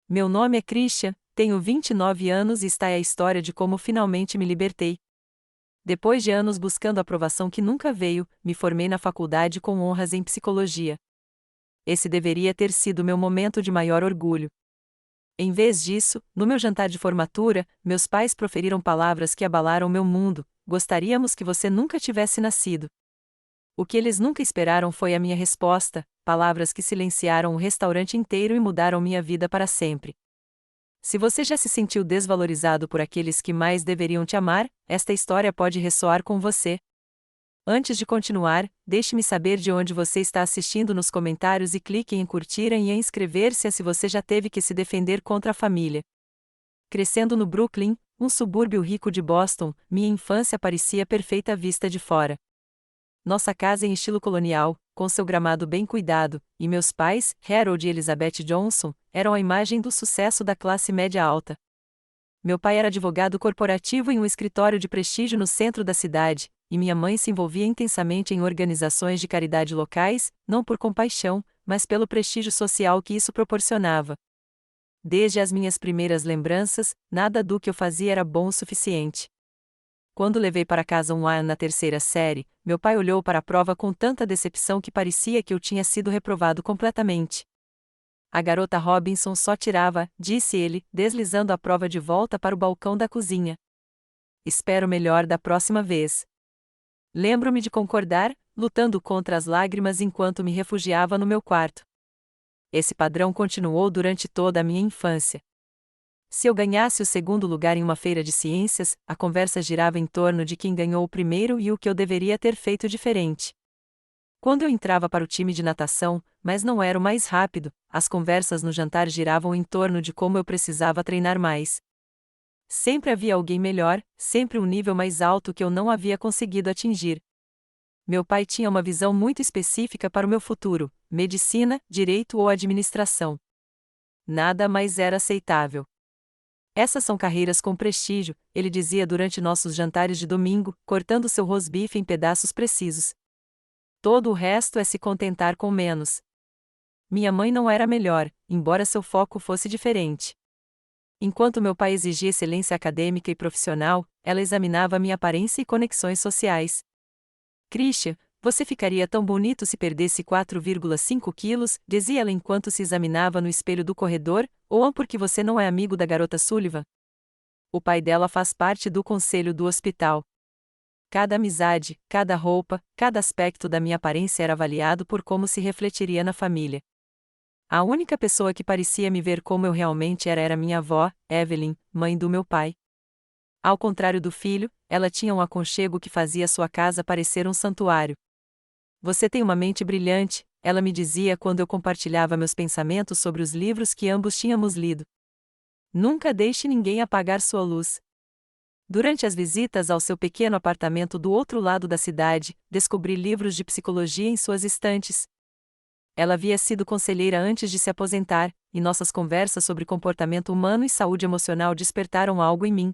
Meu nome é Christian, tenho 29 anos e esta é a história de como finalmente me libertei. Depois de anos buscando aprovação que nunca veio, me formei na faculdade com honras em psicologia. Esse deveria ter sido meu momento de maior orgulho. Em vez disso, no meu jantar de formatura, meus pais proferiram palavras que abalaram meu mundo: gostaríamos que você nunca tivesse nascido. O que eles nunca esperaram foi a minha resposta, palavras que silenciaram o restaurante inteiro e mudaram minha vida para sempre. Se você já se sentiu desvalorizado por aqueles que mais deveriam te amar, esta história pode ressoar com você. Antes de continuar, deixe-me saber de onde você está assistindo nos comentários e clique em curtir e em inscrever-se se você já teve que se defender contra a família. Crescendo no Brooklyn, um subúrbio rico de Boston, minha infância parecia perfeita à vista de fora. Nossa casa em estilo colonial, com seu gramado bem cuidado, e meus pais, Harold e Elizabeth Johnson, eram a imagem do sucesso da classe média alta. Meu pai era advogado corporativo em um escritório de prestígio no centro da cidade, e minha mãe se envolvia intensamente em organizações de caridade locais, não por compaixão, mas pelo prestígio social que isso proporcionava. Desde as minhas primeiras lembranças, nada do que eu fazia era bom o suficiente. Quando levei para casa um A na terceira série, meu pai olhou para a prova com tanta decepção que parecia que eu tinha sido reprovado completamente. A garota Robinson só tirava, disse ele, deslizando a prova de volta para o balcão da cozinha. Espero melhor da próxima vez. Lembro-me de concordar, lutando contra as lágrimas enquanto me refugiava no meu quarto. Esse padrão continuou durante toda a minha infância. Se eu ganhasse o segundo lugar em uma feira de ciências, a conversa girava em torno de quem ganhou o primeiro e o que eu deveria ter feito diferente. Quando eu entrava para o time de natação, mas não era o mais rápido, as conversas no jantar giravam em torno de como eu precisava treinar mais. Sempre havia alguém melhor, sempre um nível mais alto que eu não havia conseguido atingir. Meu pai tinha uma visão muito específica para o meu futuro: medicina, direito ou administração. Nada mais era aceitável. Essas são carreiras com prestígio, ele dizia durante nossos jantares de domingo, cortando seu rosbife em pedaços precisos. Todo o resto é se contentar com menos. Minha mãe não era melhor, embora seu foco fosse diferente. Enquanto meu pai exigia excelência acadêmica e profissional, ela examinava minha aparência e conexões sociais. Christian, você ficaria tão bonito se perdesse 4,5 quilos, dizia ela enquanto se examinava no espelho do corredor, ou porque você não é amigo da garota Sullivan? O pai dela faz parte do conselho do hospital. Cada amizade, cada roupa, cada aspecto da minha aparência era avaliado por como se refletiria na família. A única pessoa que parecia me ver como eu realmente era minha avó, Evelyn, mãe do meu pai. Ao contrário do filho, ela tinha um aconchego que fazia sua casa parecer um santuário. Você tem uma mente brilhante, ela me dizia quando eu compartilhava meus pensamentos sobre os livros que ambos tínhamos lido. Nunca deixe ninguém apagar sua luz. Durante as visitas ao seu pequeno apartamento do outro lado da cidade, descobri livros de psicologia em suas estantes. Ela havia sido conselheira antes de se aposentar, e nossas conversas sobre comportamento humano e saúde emocional despertaram algo em mim.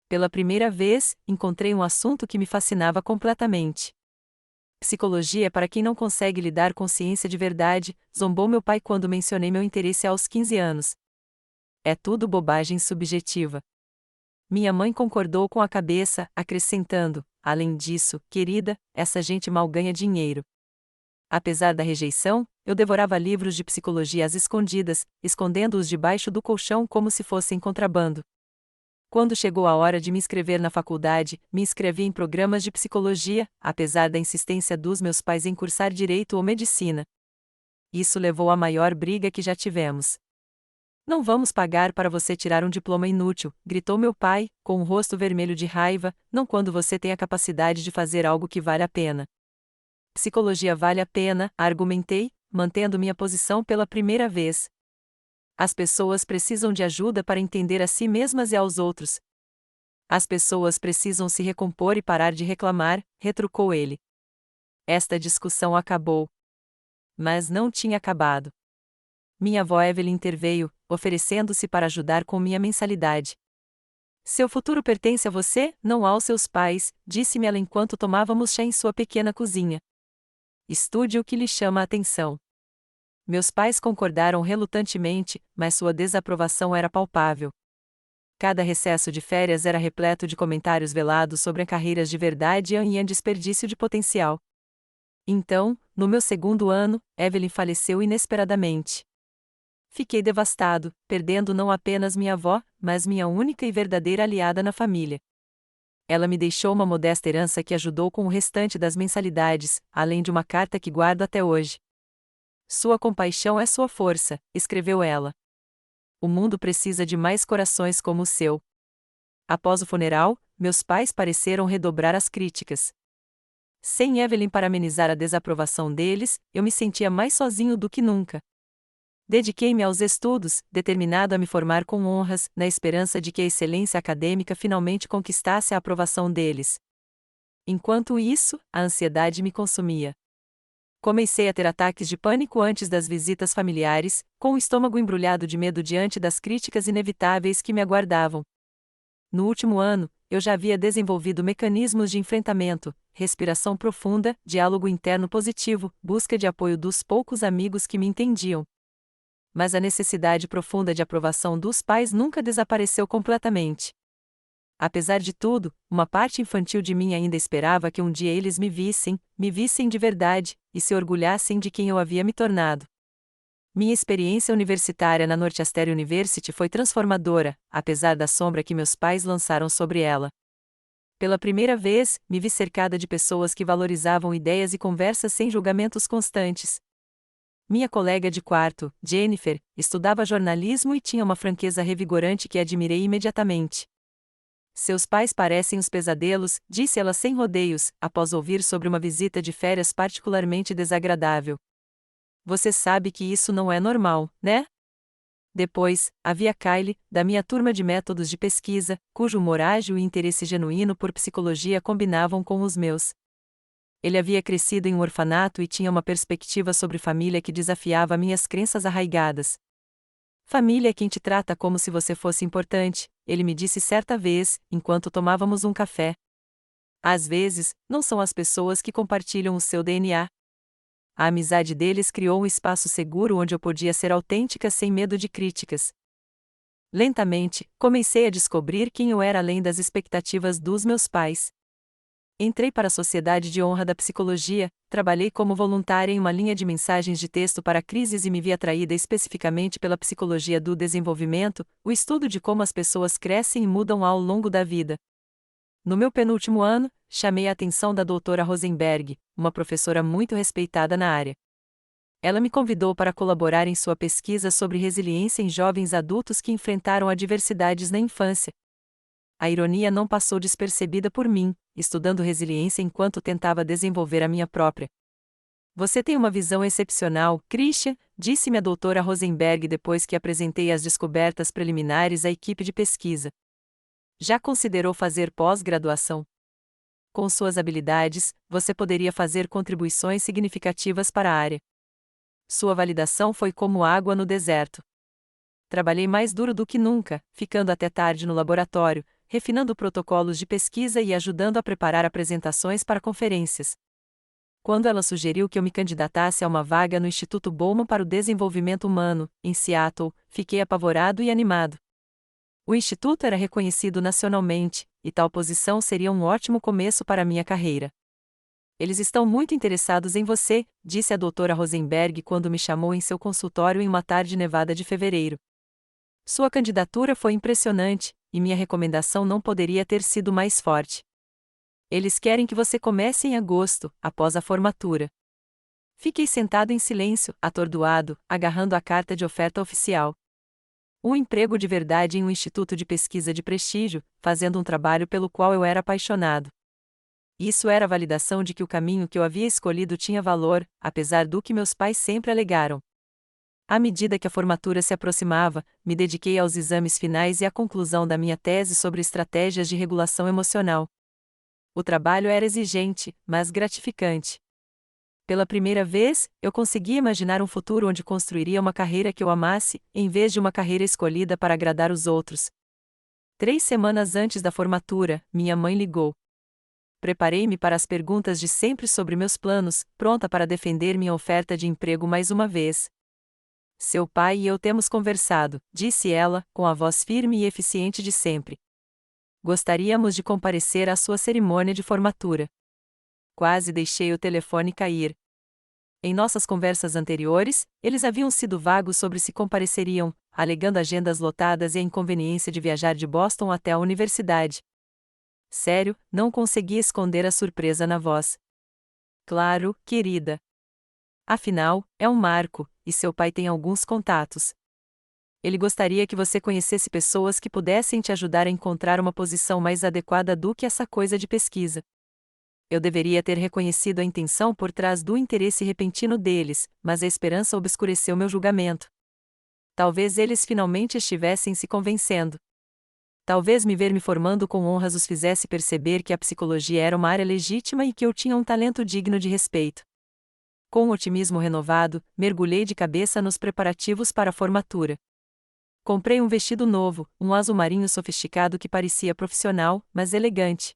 Pela primeira vez, encontrei um assunto que me fascinava completamente. Psicologia é para quem não consegue lidar com ciência de verdade, zombou meu pai quando mencionei meu interesse aos 15 anos. É tudo bobagem subjetiva. Minha mãe concordou com a cabeça, acrescentando: além disso, querida, essa gente mal ganha dinheiro. Apesar da rejeição, eu devorava livros de psicologia às escondidas, escondendo-os debaixo do colchão como se fossem contrabando. Quando chegou a hora de me inscrever na faculdade, me inscrevi em programas de psicologia, apesar da insistência dos meus pais em cursar direito ou medicina. Isso levou à maior briga que já tivemos. Não vamos pagar para você tirar um diploma inútil, gritou meu pai, com o rosto vermelho de raiva, não quando você tem a capacidade de fazer algo que vale a pena. Psicologia vale a pena, argumentei, mantendo minha posição pela primeira vez. As pessoas precisam de ajuda para entender a si mesmas e aos outros. As pessoas precisam se recompor e parar de reclamar, retrucou ele. Esta discussão acabou. Mas não tinha acabado. Minha avó Evelyn interveio, oferecendo-se para ajudar com minha mensalidade. Seu futuro pertence a você, não aos seus pais, disse-me ela enquanto tomávamos chá em sua pequena cozinha. Estude o que lhe chama a atenção. Meus pais concordaram relutantemente, mas sua desaprovação era palpável. Cada recesso de férias era repleto de comentários velados sobre carreiras de verdade e desperdício de potencial. Então, no meu segundo ano, Evelyn faleceu inesperadamente. Fiquei devastado, perdendo não apenas minha avó, mas minha única e verdadeira aliada na família. Ela me deixou uma modesta herança que ajudou com o restante das mensalidades, além de uma carta que guardo até hoje. Sua compaixão é sua força, escreveu ela. O mundo precisa de mais corações como o seu. Após o funeral, meus pais pareceram redobrar as críticas. Sem Evelyn para amenizar a desaprovação deles, eu me sentia mais sozinho do que nunca. Dediquei-me aos estudos, determinado a me formar com honras, na esperança de que a excelência acadêmica finalmente conquistasse a aprovação deles. Enquanto isso, a ansiedade me consumia. Comecei a ter ataques de pânico antes das visitas familiares, com o estômago embrulhado de medo diante das críticas inevitáveis que me aguardavam. No último ano, eu já havia desenvolvido mecanismos de enfrentamento, respiração profunda, diálogo interno positivo, busca de apoio dos poucos amigos que me entendiam. Mas a necessidade profunda de aprovação dos pais nunca desapareceu completamente. Apesar de tudo, uma parte infantil de mim ainda esperava que um dia eles me vissem de verdade, e se orgulhassem de quem eu havia me tornado. Minha experiência universitária na Northwestern University foi transformadora, apesar da sombra que meus pais lançaram sobre ela. Pela primeira vez, me vi cercada de pessoas que valorizavam ideias e conversas sem julgamentos constantes. Minha colega de quarto, Jennifer, estudava jornalismo e tinha uma franqueza revigorante que admirei imediatamente. Seus pais parecem os pesadelos, disse ela sem rodeios, após ouvir sobre uma visita de férias particularmente desagradável. Você sabe que isso não é normal, né? Depois, havia Kyle, da minha turma de métodos de pesquisa, cujo humor ágil e interesse genuíno por psicologia combinavam com os meus. Ele havia crescido em um orfanato e tinha uma perspectiva sobre família que desafiava minhas crenças arraigadas. Família é quem te trata como se você fosse importante, ele me disse certa vez, enquanto tomávamos um café. Às vezes, não são as pessoas que compartilham o seu DNA. A amizade deles criou um espaço seguro onde eu podia ser autêntica sem medo de críticas. Lentamente, comecei a descobrir quem eu era além das expectativas dos meus pais. Entrei para a Sociedade de Honra da Psicologia, trabalhei como voluntária em uma linha de mensagens de texto para crises e me vi atraída especificamente pela psicologia do desenvolvimento, o estudo de como as pessoas crescem e mudam ao longo da vida. No meu penúltimo ano, chamei a atenção da doutora Rosenberg, uma professora muito respeitada na área. Ela me convidou para colaborar em sua pesquisa sobre resiliência em jovens adultos que enfrentaram adversidades na infância. A ironia não passou despercebida por mim, estudando resiliência enquanto tentava desenvolver a minha própria. Você tem uma visão excepcional, Christian, disse-me a doutora Rosenberg depois que apresentei as descobertas preliminares à equipe de pesquisa. Já considerou fazer pós-graduação? Com suas habilidades, você poderia fazer contribuições significativas para a área. Sua validação foi como água no deserto. Trabalhei mais duro do que nunca, ficando até tarde no laboratório, refinando protocolos de pesquisa e ajudando a preparar apresentações para conferências. Quando ela sugeriu que eu me candidatasse a uma vaga no Instituto Bowman para o Desenvolvimento Humano, em Seattle, fiquei apavorado e animado. O instituto era reconhecido nacionalmente, e tal posição seria um ótimo começo para minha carreira. Eles estão muito interessados em você, disse a doutora Rosenberg quando me chamou em seu consultório em uma tarde nevada de fevereiro. Sua candidatura foi impressionante, e minha recomendação não poderia ter sido mais forte. Eles querem que você comece em agosto, após a formatura. Fiquei sentado em silêncio, atordoado, agarrando a carta de oferta oficial. Um emprego de verdade em um instituto de pesquisa de prestígio, fazendo um trabalho pelo qual eu era apaixonado. Isso era a validação de que o caminho que eu havia escolhido tinha valor, apesar do que meus pais sempre alegaram. À medida que a formatura se aproximava, me dediquei aos exames finais e à conclusão da minha tese sobre estratégias de regulação emocional. O trabalho era exigente, mas gratificante. Pela primeira vez, eu consegui imaginar um futuro onde construiria uma carreira que eu amasse, em vez de uma carreira escolhida para agradar os outros. 3 semanas antes da formatura, minha mãe ligou. Preparei-me para as perguntas de sempre sobre meus planos, pronta para defender minha oferta de emprego mais uma vez. Seu pai e eu temos conversado, disse ela, com a voz firme e eficiente de sempre. Gostaríamos de comparecer à sua cerimônia de formatura. Quase deixei o telefone cair. Em nossas conversas anteriores, eles haviam sido vagos sobre se compareceriam, alegando agendas lotadas e a inconveniência de viajar de Boston até a universidade. Sério, não consegui esconder a surpresa na voz. Claro, querida. Afinal, é um marco, e seu pai tem alguns contatos. Ele gostaria que você conhecesse pessoas que pudessem te ajudar a encontrar uma posição mais adequada do que essa coisa de pesquisa. Eu deveria ter reconhecido a intenção por trás do interesse repentino deles, mas a esperança obscureceu meu julgamento. Talvez eles finalmente estivessem se convencendo. Talvez me ver me formando com honras os fizesse perceber que a psicologia era uma área legítima e que eu tinha um talento digno de respeito. Com um otimismo renovado, mergulhei de cabeça nos preparativos para a formatura. Comprei um vestido novo, um azul marinho sofisticado que parecia profissional, mas elegante.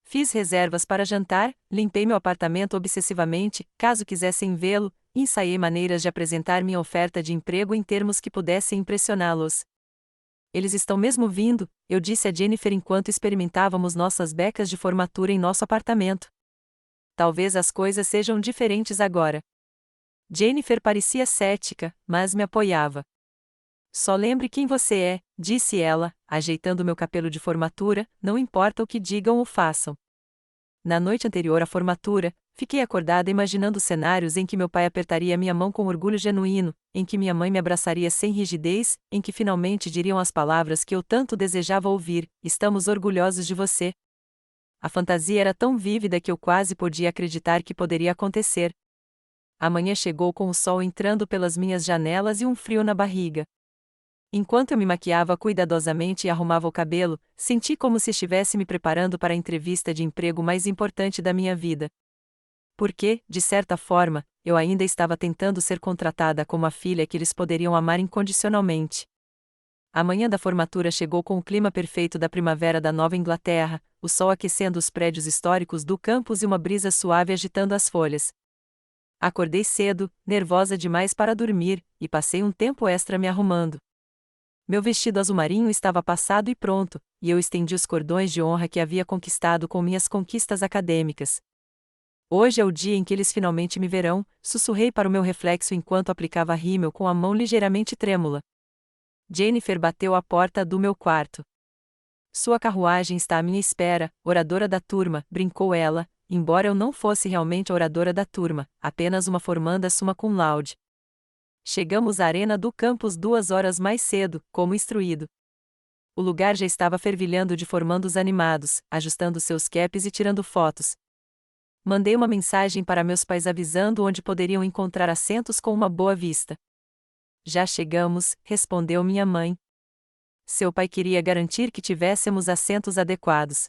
Fiz reservas para jantar, limpei meu apartamento obsessivamente, caso quisessem vê-lo, e ensaiei maneiras de apresentar minha oferta de emprego em termos que pudessem impressioná-los. Eles estão mesmo vindo, eu disse a Jennifer enquanto experimentávamos nossas becas de formatura em nosso apartamento. Talvez as coisas sejam diferentes agora. Jennifer parecia cética, mas me apoiava. Só lembre quem você é, disse ela, ajeitando meu cabelo de formatura, não importa o que digam ou façam. Na noite anterior à formatura, fiquei acordada imaginando cenários em que meu pai apertaria minha mão com orgulho genuíno, em que minha mãe me abraçaria sem rigidez, em que finalmente diriam as palavras que eu tanto desejava ouvir: estamos orgulhosos de você. A fantasia era tão vívida que eu quase podia acreditar que poderia acontecer. A manhã chegou com o sol entrando pelas minhas janelas e um frio na barriga. Enquanto eu me maquiava cuidadosamente e arrumava o cabelo, senti como se estivesse me preparando para a entrevista de emprego mais importante da minha vida. Porque, de certa forma, eu ainda estava tentando ser contratada como a filha que eles poderiam amar incondicionalmente. A manhã da formatura chegou com o clima perfeito da primavera da Nova Inglaterra, o sol aquecendo os prédios históricos do campus e uma brisa suave agitando as folhas. Acordei cedo, nervosa demais para dormir, e passei um tempo extra me arrumando. Meu vestido azul marinho estava passado e pronto, e eu estendi os cordões de honra que havia conquistado com minhas conquistas acadêmicas. Hoje é o dia em que eles finalmente me verão, sussurrei para o meu reflexo enquanto aplicava rímel com a mão ligeiramente trêmula. Jennifer bateu à porta do meu quarto. Sua carruagem está à minha espera, oradora da turma, brincou ela, embora eu não fosse realmente a oradora da turma, apenas uma formanda summa cum laude. Chegamos à arena do campus 2 horas mais cedo, como instruído. O lugar já estava fervilhando de formandos animados, ajustando seus caps e tirando fotos. Mandei uma mensagem para meus pais avisando onde poderiam encontrar assentos com uma boa vista. Já chegamos, respondeu minha mãe. Seu pai queria garantir que tivéssemos assentos adequados.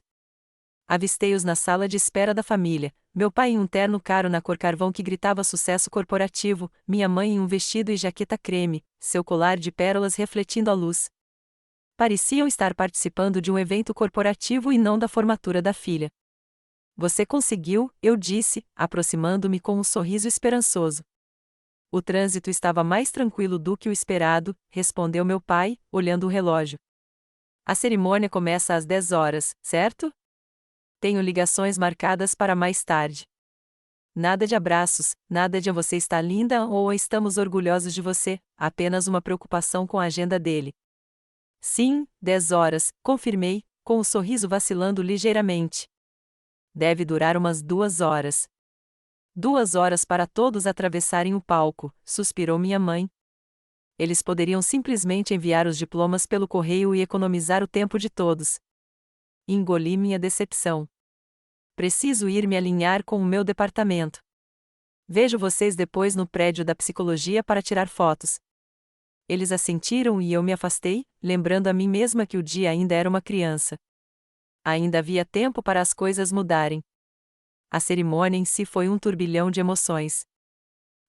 Avistei-os na sala de espera da família, meu pai em um terno caro na cor carvão que gritava sucesso corporativo, minha mãe em um vestido e jaqueta creme, seu colar de pérolas refletindo a luz. Pareciam estar participando de um evento corporativo e não da formatura da filha. Você conseguiu, eu disse, aproximando-me com um sorriso esperançoso. O trânsito estava mais tranquilo do que o esperado, respondeu meu pai, olhando o relógio. A cerimônia começa às 10 horas, certo? Tenho ligações marcadas para mais tarde. Nada de abraços, nada de você está linda ou estamos orgulhosos de você, apenas uma preocupação com a agenda dele. Sim, 10 horas, confirmei, com o sorriso vacilando ligeiramente. Deve durar umas 2 horas. 2 horas para todos atravessarem o palco, suspirou minha mãe. Eles poderiam simplesmente enviar os diplomas pelo correio e economizar o tempo de todos. Engoli minha decepção. Preciso ir me alinhar com o meu departamento. Vejo vocês depois no prédio da psicologia para tirar fotos. Eles assentiram e eu me afastei, lembrando a mim mesma que o dia ainda era uma criança. Ainda havia tempo para as coisas mudarem. A cerimônia em si foi um turbilhão de emoções.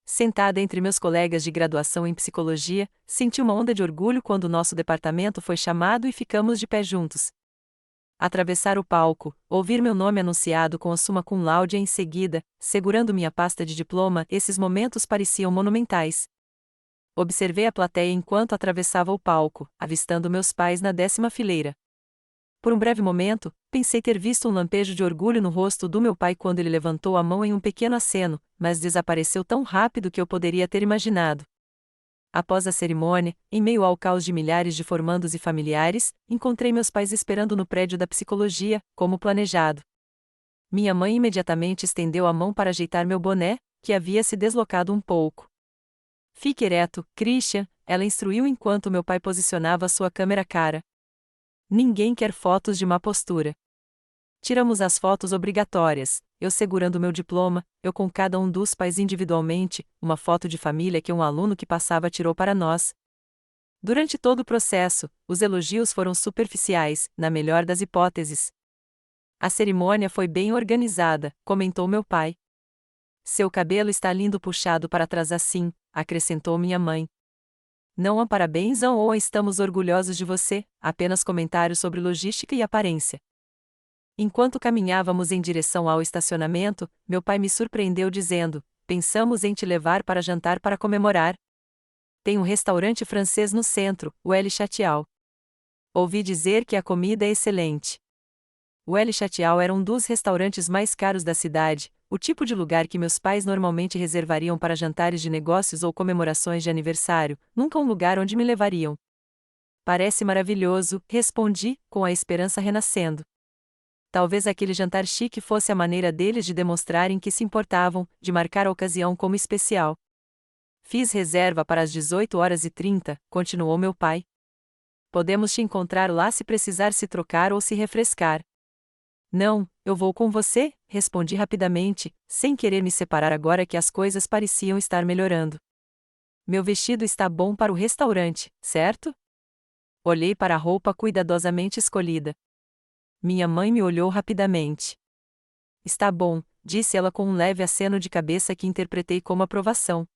Sentada entre meus colegas de graduação em psicologia, senti uma onda de orgulho quando nosso departamento foi chamado e ficamos de pé juntos. Atravessar o palco, ouvir meu nome anunciado com a summa cum laude em seguida, segurando minha pasta de diploma, esses momentos pareciam monumentais. Observei a plateia enquanto atravessava o palco, avistando meus pais na 10ª fileira. Por um breve momento, pensei ter visto um lampejo de orgulho no rosto do meu pai quando ele levantou a mão em um pequeno aceno, mas desapareceu tão rápido que eu poderia ter imaginado. Após a cerimônia, em meio ao caos de milhares de formandos e familiares, encontrei meus pais esperando no prédio da psicologia, como planejado. Minha mãe imediatamente estendeu a mão para ajeitar meu boné, que havia se deslocado um pouco. Fique ereto, Christian, ela instruiu enquanto meu pai posicionava sua câmera cara. Ninguém quer fotos de má postura. Tiramos as fotos obrigatórias, eu segurando meu diploma, eu com cada um dos pais individualmente, uma foto de família que um aluno que passava tirou para nós. Durante todo o processo, os elogios foram superficiais, na melhor das hipóteses. A cerimônia foi bem organizada, comentou meu pai. Seu cabelo está lindo puxado para trás assim, acrescentou minha mãe. Não há parabéns ou estamos orgulhosos de você, apenas comentários sobre logística e aparência. Enquanto caminhávamos em direção ao estacionamento, meu pai me surpreendeu dizendo: pensamos em te levar para jantar para comemorar. Tem um restaurante francês no centro, o El Chatial. Ouvi dizer que a comida é excelente. O El Chatial era um dos restaurantes mais caros da cidade, o tipo de lugar que meus pais normalmente reservariam para jantares de negócios ou comemorações de aniversário, nunca um lugar onde me levariam. Parece maravilhoso, respondi, com a esperança renascendo. Talvez aquele jantar chique fosse a maneira deles de demonstrarem que se importavam, de marcar a ocasião como especial. Fiz reserva para as 18h30, continuou meu pai. Podemos te encontrar lá se precisar se trocar ou se refrescar. Não, eu vou com você, respondi rapidamente, sem querer me separar agora que as coisas pareciam estar melhorando. Meu vestido está bom para o restaurante, certo? Olhei para a roupa cuidadosamente escolhida. Minha mãe me olhou rapidamente. Está bom, disse ela com um leve aceno de cabeça que interpretei como aprovação.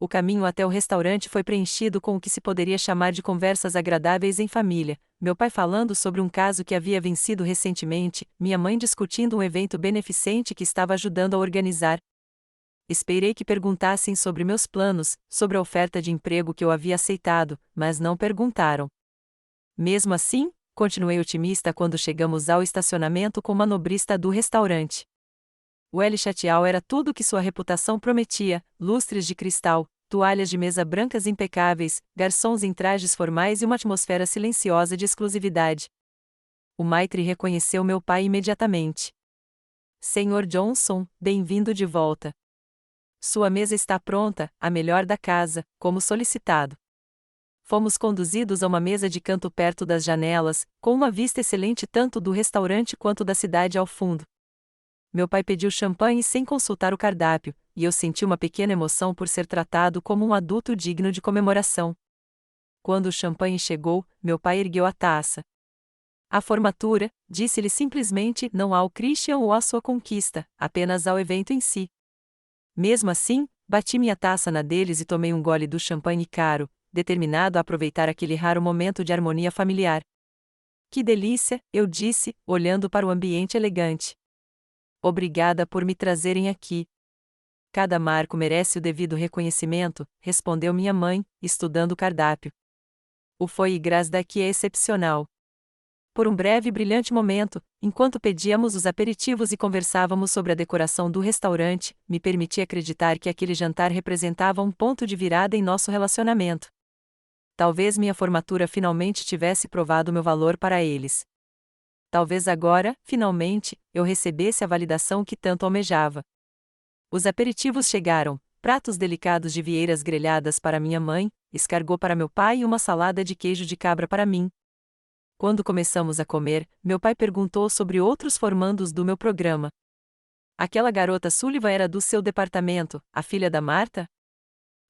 O caminho até o restaurante foi preenchido com o que se poderia chamar de conversas agradáveis em família, meu pai falando sobre um caso que havia vencido recentemente, minha mãe discutindo um evento beneficente que estava ajudando a organizar. Esperei que perguntassem sobre meus planos, sobre a oferta de emprego que eu havia aceitado, mas não perguntaram. Mesmo assim, continuei otimista quando chegamos ao estacionamento com o manobrista do restaurante. O El Chatial era tudo o que sua reputação prometia: lustres de cristal, toalhas de mesa brancas impecáveis, garçons em trajes formais e uma atmosfera silenciosa de exclusividade. O maitre reconheceu meu pai imediatamente. Senhor Johnson, bem-vindo de volta. Sua mesa está pronta, a melhor da casa, como solicitado. Fomos conduzidos a uma mesa de canto perto das janelas, com uma vista excelente tanto do restaurante quanto da cidade ao fundo. Meu pai pediu champanhe sem consultar o cardápio, e eu senti uma pequena emoção por ser tratado como um adulto digno de comemoração. Quando o champanhe chegou, meu pai ergueu a taça. A formatura, disse-lhe simplesmente, não ao Christian ou à sua conquista, apenas ao evento em si. Mesmo assim, bati minha taça na deles e tomei um gole do champanhe caro, determinado a aproveitar aquele raro momento de harmonia familiar. Que delícia, eu disse, olhando para o ambiente elegante. Obrigada por me trazerem aqui. Cada marco merece o devido reconhecimento, respondeu minha mãe, estudando o cardápio. O foie gras daqui é excepcional. Por um breve e brilhante momento, enquanto pedíamos os aperitivos e conversávamos sobre a decoração do restaurante, me permiti acreditar que aquele jantar representava um ponto de virada em nosso relacionamento. Talvez minha formatura finalmente tivesse provado meu valor para eles. Talvez agora, finalmente, eu recebesse a validação que tanto almejava. Os aperitivos chegaram, pratos delicados de vieiras grelhadas para minha mãe, escargot para meu pai e uma salada de queijo de cabra para mim. Quando começamos a comer, meu pai perguntou sobre outros formandos do meu programa. Aquela garota Sullivan era do seu departamento, a filha da Marta?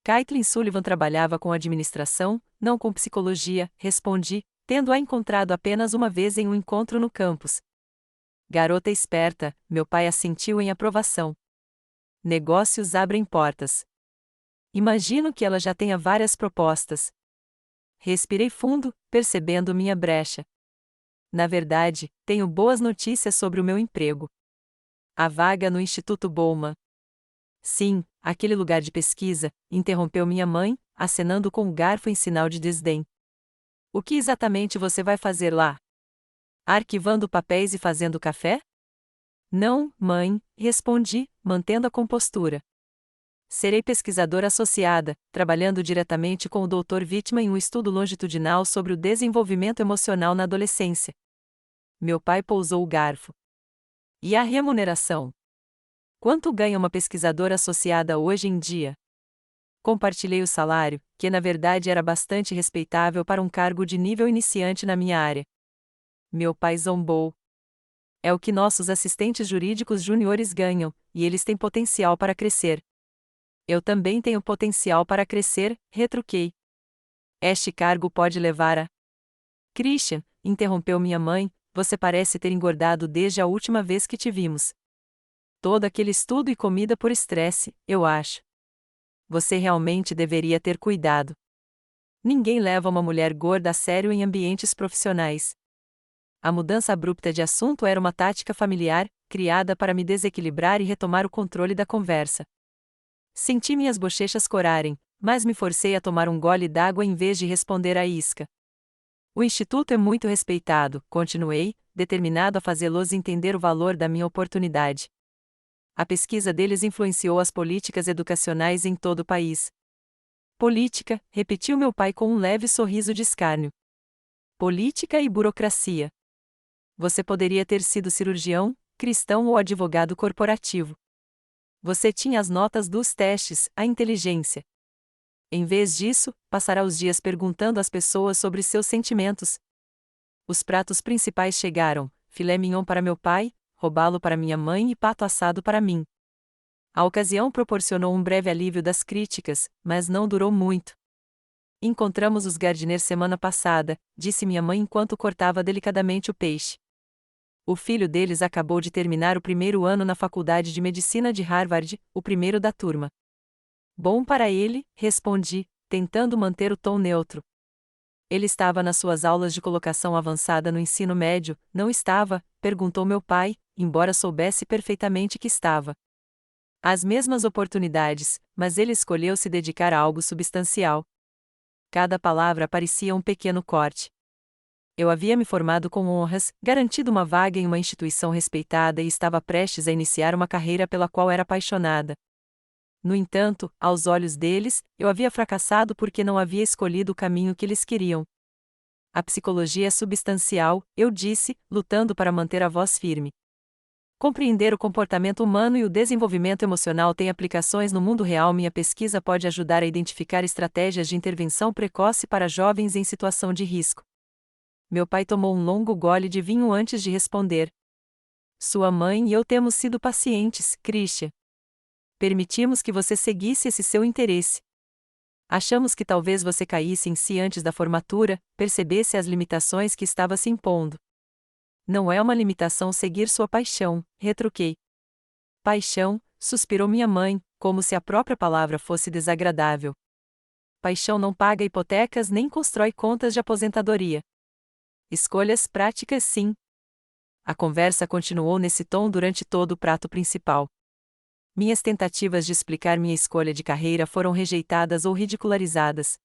Caitlin Sullivan trabalhava com administração, não com psicologia, respondi, tendo-a encontrado apenas uma vez em um encontro no campus. Garota esperta, meu pai assentiu em aprovação. Negócios abrem portas. Imagino que ela já tenha várias propostas. Respirei fundo, percebendo minha brecha. Na verdade, tenho boas notícias sobre o meu emprego. A vaga no Instituto Bowman. Sim, aquele lugar de pesquisa, interrompeu minha mãe, acenando com o garfo em sinal de desdém. O que exatamente você vai fazer lá? Arquivando papéis e fazendo café? Não, mãe, respondi, mantendo a compostura. Serei pesquisadora associada, trabalhando diretamente com o Dr. Wittmann em um estudo longitudinal sobre o desenvolvimento emocional na adolescência. Meu pai pousou o garfo. E a remuneração? Quanto ganha uma pesquisadora associada hoje em dia? Compartilhei o salário, que na verdade era bastante respeitável para um cargo de nível iniciante na minha área. Meu pai zombou. É o que nossos assistentes jurídicos júniores ganham, e eles têm potencial para crescer. Eu também tenho potencial para crescer, retruquei. Este cargo pode levar a... Christian, interrompeu minha mãe, você parece ter engordado desde a última vez que te vimos. Todo aquele estudo e comida por estresse, eu acho. Você realmente deveria ter cuidado. Ninguém leva uma mulher gorda a sério em ambientes profissionais. A mudança abrupta de assunto era uma tática familiar, criada para me desequilibrar e retomar o controle da conversa. Senti minhas bochechas corarem, mas me forcei a tomar um gole d'água em vez de responder à isca. O instituto é muito respeitado, continuei, determinado a fazê-los entender o valor da minha oportunidade. A pesquisa deles influenciou as políticas educacionais em todo o país. Política, repetiu meu pai com um leve sorriso de escárnio. Política e burocracia. Você poderia ter sido cirurgião, cristão ou advogado corporativo. Você tinha as notas dos testes, a inteligência. Em vez disso, passará os dias perguntando às pessoas sobre seus sentimentos. Os pratos principais chegaram: filé mignon para meu pai, robalo para minha mãe e pato assado para mim. A ocasião proporcionou um breve alívio das críticas, mas não durou muito. Encontramos os Gardner semana passada, disse minha mãe enquanto cortava delicadamente o peixe. O filho deles acabou de terminar o primeiro ano na Faculdade de Medicina de Harvard, o primeiro da turma. Bom para ele, respondi, tentando manter o tom neutro. Ele estava nas suas aulas de colocação avançada no ensino médio, não estava? Perguntou meu pai, embora soubesse perfeitamente que estava. As mesmas oportunidades, mas ele escolheu se dedicar a algo substancial. Cada palavra parecia um pequeno corte. Eu havia me formado com honras, garantido uma vaga em uma instituição respeitada e estava prestes a iniciar uma carreira pela qual era apaixonada. No entanto, aos olhos deles, eu havia fracassado porque não havia escolhido o caminho que eles queriam. A psicologia é substancial, eu disse, lutando para manter a voz firme. Compreender o comportamento humano e o desenvolvimento emocional tem aplicações no mundo real. Minha pesquisa pode ajudar a identificar estratégias de intervenção precoce para jovens em situação de risco. Meu pai tomou um longo gole de vinho antes de responder. Sua mãe e eu temos sido pacientes, Christian. Permitimos que você seguisse esse seu interesse. Achamos que talvez você caísse em si antes da formatura, percebesse as limitações que estava se impondo. Não é uma limitação seguir sua paixão, retruquei. Paixão, suspirou minha mãe, como se a própria palavra fosse desagradável. Paixão não paga hipotecas nem constrói contas de aposentadoria. Escolhas práticas, sim. A conversa continuou nesse tom durante todo o prato principal. Minhas tentativas de explicar minha escolha de carreira foram rejeitadas ou ridicularizadas.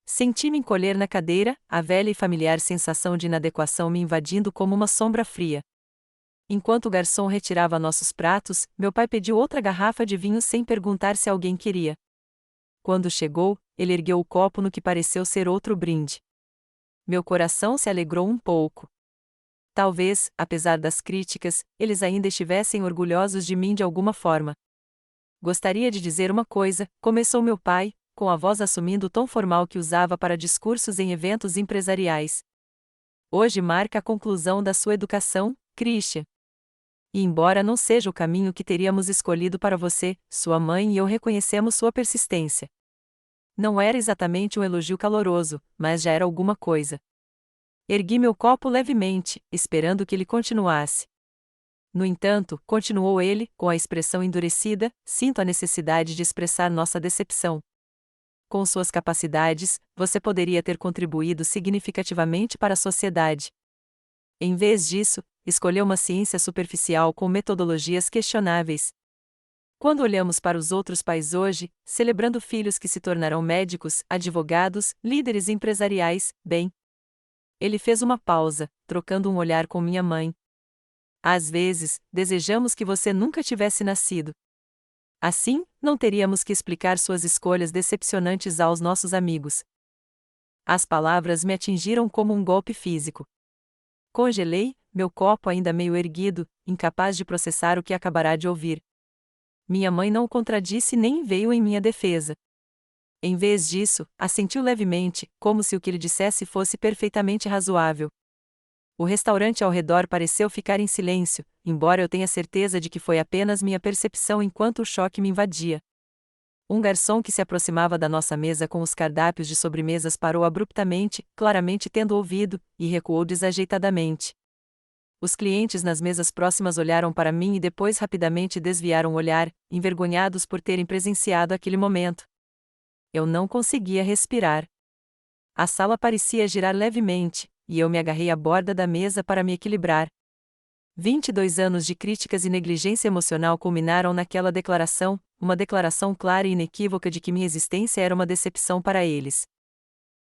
Senti-me encolher na cadeira, a velha e familiar sensação de inadequação me invadindo como uma sombra fria. Enquanto o garçom retirava nossos pratos, meu pai pediu outra garrafa de vinho sem perguntar se alguém queria. Quando chegou, ele ergueu o copo no que pareceu ser outro brinde. Meu coração se alegrou um pouco. Talvez, apesar das críticas, eles ainda estivessem orgulhosos de mim de alguma forma. Gostaria de dizer uma coisa, começou meu pai, com a voz assumindo o tom formal que usava para discursos em eventos empresariais. Hoje marca a conclusão da sua educação, Christian. E embora não seja o caminho que teríamos escolhido para você, sua mãe e eu reconhecemos sua persistência. Não era exatamente um elogio caloroso, mas já era alguma coisa. Ergui meu copo levemente, esperando que ele continuasse. No entanto, continuou ele, com a expressão endurecida, sinto a necessidade de expressar nossa decepção. Com suas capacidades, você poderia ter contribuído significativamente para a sociedade. Em vez disso, escolheu uma ciência superficial com metodologias questionáveis. Quando olhamos para os outros pais hoje, celebrando filhos que se tornarão médicos, advogados, líderes empresariais, bem. Ele fez uma pausa, trocando um olhar com minha mãe. Às vezes, desejamos que você nunca tivesse nascido. Assim, não teríamos que explicar suas escolhas decepcionantes aos nossos amigos. As palavras me atingiram como um golpe físico. Congelei, meu copo ainda meio erguido, incapaz de processar o que acabará de ouvir. Minha mãe não o contradisse nem veio em minha defesa. Em vez disso, assentiu levemente, como se o que ele dissesse fosse perfeitamente razoável. O restaurante ao redor pareceu ficar em silêncio, embora eu tenha certeza de que foi apenas minha percepção enquanto o choque me invadia. Um garçom que se aproximava da nossa mesa com os cardápios de sobremesas parou abruptamente, claramente tendo ouvido, e recuou desajeitadamente. Os clientes nas mesas próximas olharam para mim e depois rapidamente desviaram o olhar, envergonhados por terem presenciado aquele momento. Eu não conseguia respirar. A sala parecia girar levemente, e eu me agarrei à borda da mesa para me equilibrar. 22 anos de críticas e negligência emocional culminaram naquela declaração, uma declaração clara e inequívoca de que minha existência era uma decepção para eles.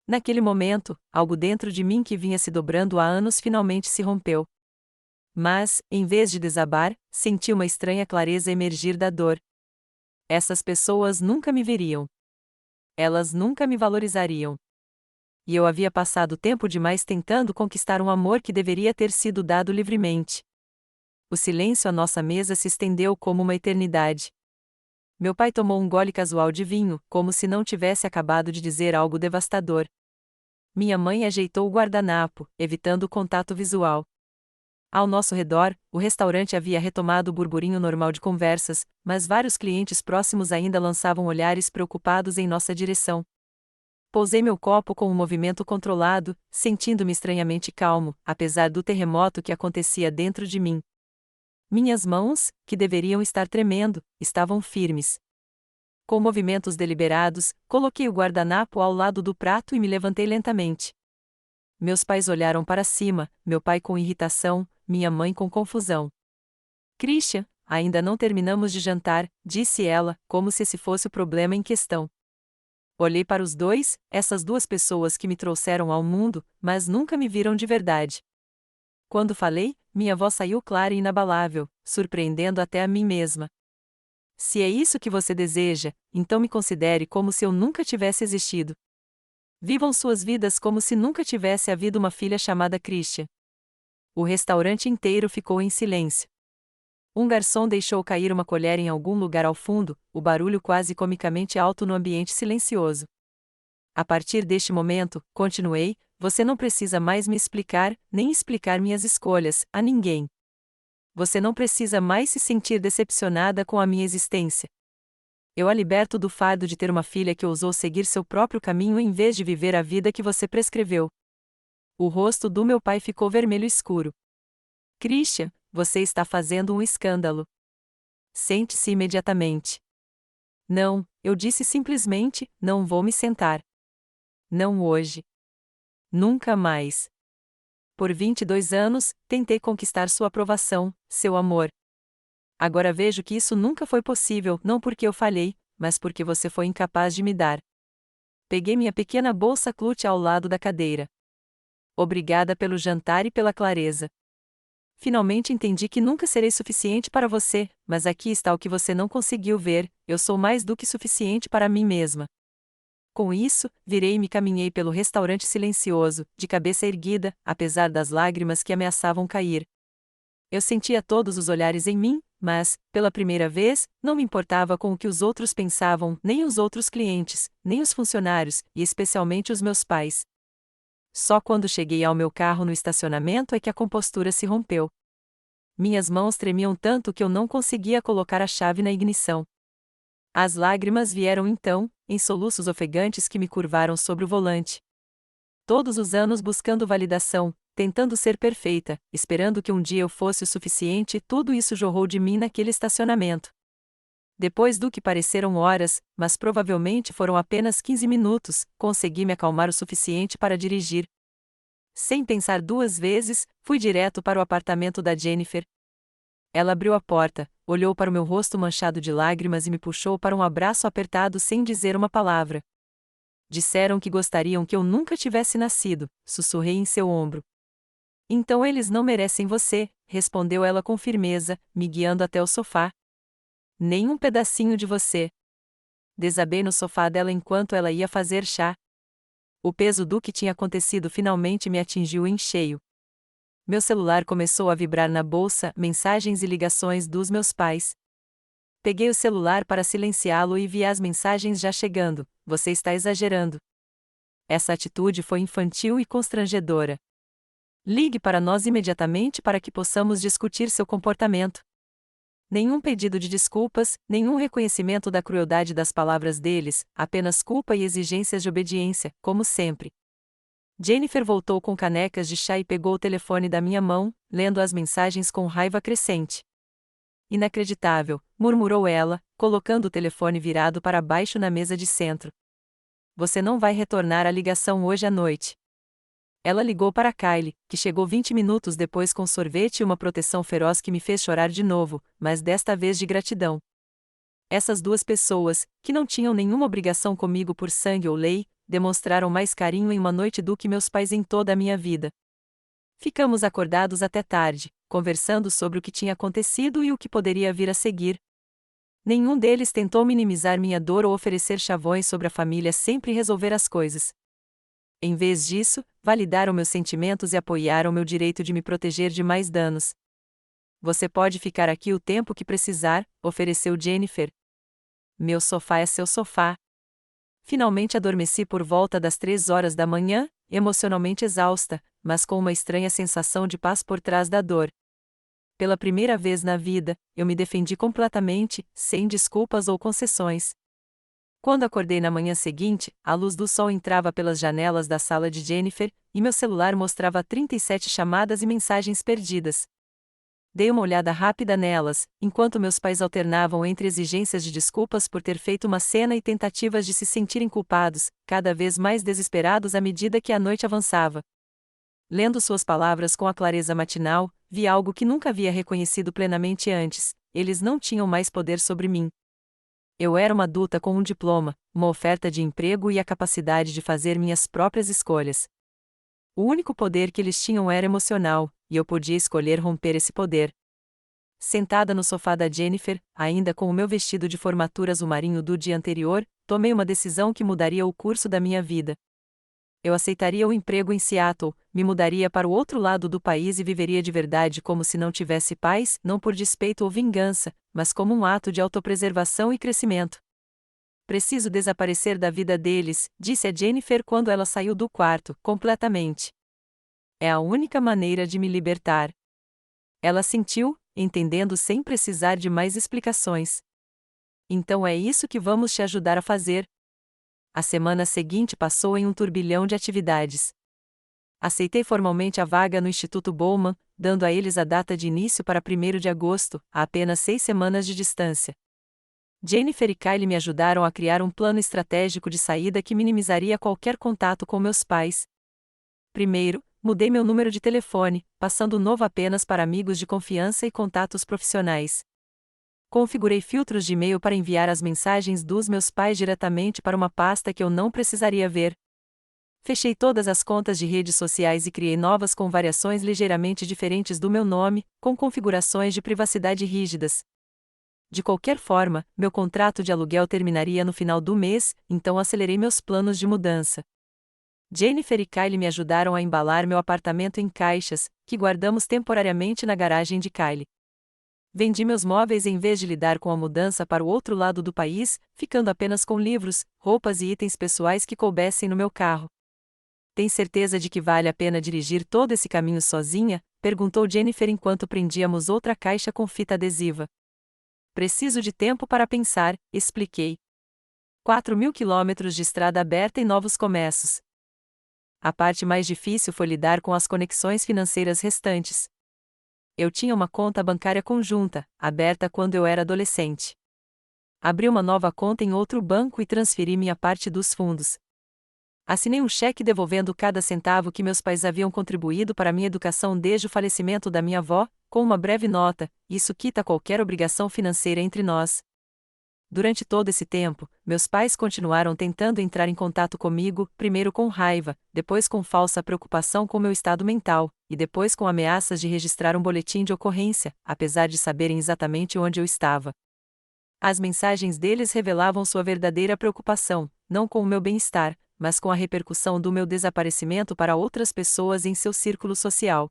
Naquele momento, algo dentro de mim que vinha se dobrando há anos finalmente se rompeu. Mas, em vez de desabar, senti uma estranha clareza emergir da dor. Essas pessoas nunca me veriam. Elas nunca me valorizariam. E eu havia passado tempo demais tentando conquistar um amor que deveria ter sido dado livremente. O silêncio à nossa mesa se estendeu como uma eternidade. Meu pai tomou um gole casual de vinho, como se não tivesse acabado de dizer algo devastador. Minha mãe ajeitou o guardanapo, evitando o contato visual. Ao nosso redor, o restaurante havia retomado o burburinho normal de conversas, mas vários clientes próximos ainda lançavam olhares preocupados em nossa direção. Pousei meu copo com um movimento controlado, sentindo-me estranhamente calmo, apesar do terremoto que acontecia dentro de mim. Minhas mãos, que deveriam estar tremendo, estavam firmes. Com movimentos deliberados, coloquei o guardanapo ao lado do prato e me levantei lentamente. Meus pais olharam para cima, meu pai com irritação, minha mãe com confusão. Christian, ainda não terminamos de jantar, disse ela, como se esse fosse o problema em questão. Olhei para os dois, essas duas pessoas que me trouxeram ao mundo, mas nunca me viram de verdade. Quando falei, minha voz saiu clara e inabalável, surpreendendo até a mim mesma. Se é isso que você deseja, então me considere como se eu nunca tivesse existido. Vivam suas vidas como se nunca tivesse havido uma filha chamada Christian. O restaurante inteiro ficou em silêncio. Um garçom deixou cair uma colher em algum lugar ao fundo, o barulho quase comicamente alto no ambiente silencioso. A partir deste momento, continuei, você não precisa mais me explicar, nem explicar minhas escolhas, a ninguém. Você não precisa mais se sentir decepcionada com a minha existência. Eu a liberto do fardo de ter uma filha que ousou seguir seu próprio caminho em vez de viver a vida que você prescreveu. O rosto do meu pai ficou vermelho escuro. Christian, você está fazendo um escândalo. Sente-se imediatamente. Não, eu disse simplesmente, não vou me sentar. Não hoje. Nunca mais. Por 22 anos, tentei conquistar sua aprovação, seu amor. Agora vejo que isso nunca foi possível, não porque eu falhei, mas porque você foi incapaz de me dar. Peguei minha pequena bolsa clutch ao lado da cadeira. Obrigada pelo jantar e pela clareza. Finalmente entendi que nunca serei suficiente para você, mas aqui está o que você não conseguiu ver, eu sou mais do que suficiente para mim mesma. Com isso, virei e me caminhei pelo restaurante silencioso, de cabeça erguida, apesar das lágrimas que ameaçavam cair. Eu sentia todos os olhares em mim, mas, pela primeira vez, não me importava com o que os outros pensavam, nem os outros clientes, nem os funcionários, e especialmente os meus pais. Só quando cheguei ao meu carro no estacionamento é que a compostura se rompeu. Minhas mãos tremiam tanto que eu não conseguia colocar a chave na ignição. As lágrimas vieram então, em soluços ofegantes que me curvaram sobre o volante. Todos os anos buscando validação, tentando ser perfeita, esperando que um dia eu fosse o suficiente, tudo isso jorrou de mim naquele estacionamento. Depois do que pareceram horas, mas provavelmente foram apenas 15 minutos, consegui me acalmar o suficiente para dirigir. Sem pensar duas vezes, fui direto para o apartamento da Jennifer. Ela abriu a porta, olhou para o meu rosto manchado de lágrimas e me puxou para um abraço apertado sem dizer uma palavra. Disseram que gostariam que eu nunca tivesse nascido, sussurrei em seu ombro. Então eles não merecem você, respondeu ela com firmeza, me guiando até o sofá. Nem um pedacinho de você. Desabei no sofá dela enquanto ela ia fazer chá. O peso do que tinha acontecido finalmente me atingiu em cheio. Meu celular começou a vibrar na bolsa, mensagens e ligações dos meus pais. Peguei o celular para silenciá-lo e vi as mensagens já chegando. Você está exagerando. Essa atitude foi infantil e constrangedora. Ligue para nós imediatamente para que possamos discutir seu comportamento. Nenhum pedido de desculpas, nenhum reconhecimento da crueldade das palavras deles, apenas culpa e exigências de obediência, como sempre. Jennifer voltou com canecas de chá e pegou o telefone da minha mão, lendo as mensagens com raiva crescente. Inacreditável, murmurou ela, colocando o telefone virado para baixo na mesa de centro. Você não vai retornar a ligação hoje à noite. Ela ligou para Kylie, que chegou 20 minutos depois com sorvete e uma proteção feroz que me fez chorar de novo, mas desta vez de gratidão. Essas duas pessoas, que não tinham nenhuma obrigação comigo por sangue ou lei, demonstraram mais carinho em uma noite do que meus pais em toda a minha vida. Ficamos acordados até tarde, conversando sobre o que tinha acontecido e o que poderia vir a seguir. Nenhum deles tentou minimizar minha dor ou oferecer chavões sobre a família sempre resolver as coisas. Em vez disso, validaram meus sentimentos e apoiaram meu direito de me proteger de mais danos. Você pode ficar aqui o tempo que precisar, ofereceu Jennifer. Meu sofá é seu sofá. Finalmente adormeci por volta das 3 horas da manhã, emocionalmente exausta, mas com uma estranha sensação de paz por trás da dor. Pela primeira vez na vida, eu me defendi completamente, sem desculpas ou concessões. Quando acordei na manhã seguinte, a luz do sol entrava pelas janelas da sala de Jennifer, e meu celular mostrava 37 chamadas e mensagens perdidas. Dei uma olhada rápida nelas, enquanto meus pais alternavam entre exigências de desculpas por ter feito uma cena e tentativas de se sentirem culpados, cada vez mais desesperados à medida que a noite avançava. Lendo suas palavras com a clareza matinal, vi algo que nunca havia reconhecido plenamente antes: eles não tinham mais poder sobre mim. Eu era uma adulta com um diploma, uma oferta de emprego e a capacidade de fazer minhas próprias escolhas. O único poder que eles tinham era emocional, e eu podia escolher romper esse poder. Sentada no sofá da Jennifer, ainda com o meu vestido de formatura azul marinho do dia anterior, tomei uma decisão que mudaria o curso da minha vida. Eu aceitaria o emprego em Seattle, me mudaria para o outro lado do país e viveria de verdade como se não tivesse pais, não por despeito ou vingança, mas como um ato de autopreservação e crescimento. Preciso desaparecer da vida deles, disse a Jennifer quando ela saiu do quarto, completamente. É a única maneira de me libertar. Ela sentiu, entendendo sem precisar de mais explicações. Então é isso que vamos te ajudar a fazer. A semana seguinte passou em um turbilhão de atividades. Aceitei formalmente a vaga no Instituto Bowman, dando a eles a data de início para 1º de agosto, a apenas 6 semanas de distância. Jennifer e Kylie me ajudaram a criar um plano estratégico de saída que minimizaria qualquer contato com meus pais. Primeiro, mudei meu número de telefone, passando o novo apenas para amigos de confiança e contatos profissionais. Configurei filtros de e-mail para enviar as mensagens dos meus pais diretamente para uma pasta que eu não precisaria ver. Fechei todas as contas de redes sociais e criei novas com variações ligeiramente diferentes do meu nome, com configurações de privacidade rígidas. De qualquer forma, meu contrato de aluguel terminaria no final do mês, então acelerei meus planos de mudança. Jennifer e Kylie me ajudaram a embalar meu apartamento em caixas, que guardamos temporariamente na garagem de Kylie. Vendi meus móveis em vez de lidar com a mudança para o outro lado do país, ficando apenas com livros, roupas e itens pessoais que coubessem no meu carro. Tem certeza de que vale a pena dirigir todo esse caminho sozinha? Perguntou Jennifer enquanto prendíamos outra caixa com fita adesiva. Preciso de tempo para pensar, expliquei. 4.000 quilômetros de estrada aberta e novos começos. A parte mais difícil foi lidar com as conexões financeiras restantes. Eu tinha uma conta bancária conjunta, aberta quando eu era adolescente. Abri uma nova conta em outro banco e transferi minha parte dos fundos. Assinei um cheque devolvendo cada centavo que meus pais haviam contribuído para minha educação desde o falecimento da minha avó, com uma breve nota: isso quita qualquer obrigação financeira entre nós. Durante todo esse tempo, meus pais continuaram tentando entrar em contato comigo, primeiro com raiva, depois com falsa preocupação com meu estado mental, e depois com ameaças de registrar um boletim de ocorrência, apesar de saberem exatamente onde eu estava. As mensagens deles revelavam sua verdadeira preocupação, não com o meu bem-estar, mas com a repercussão do meu desaparecimento para outras pessoas em seu círculo social.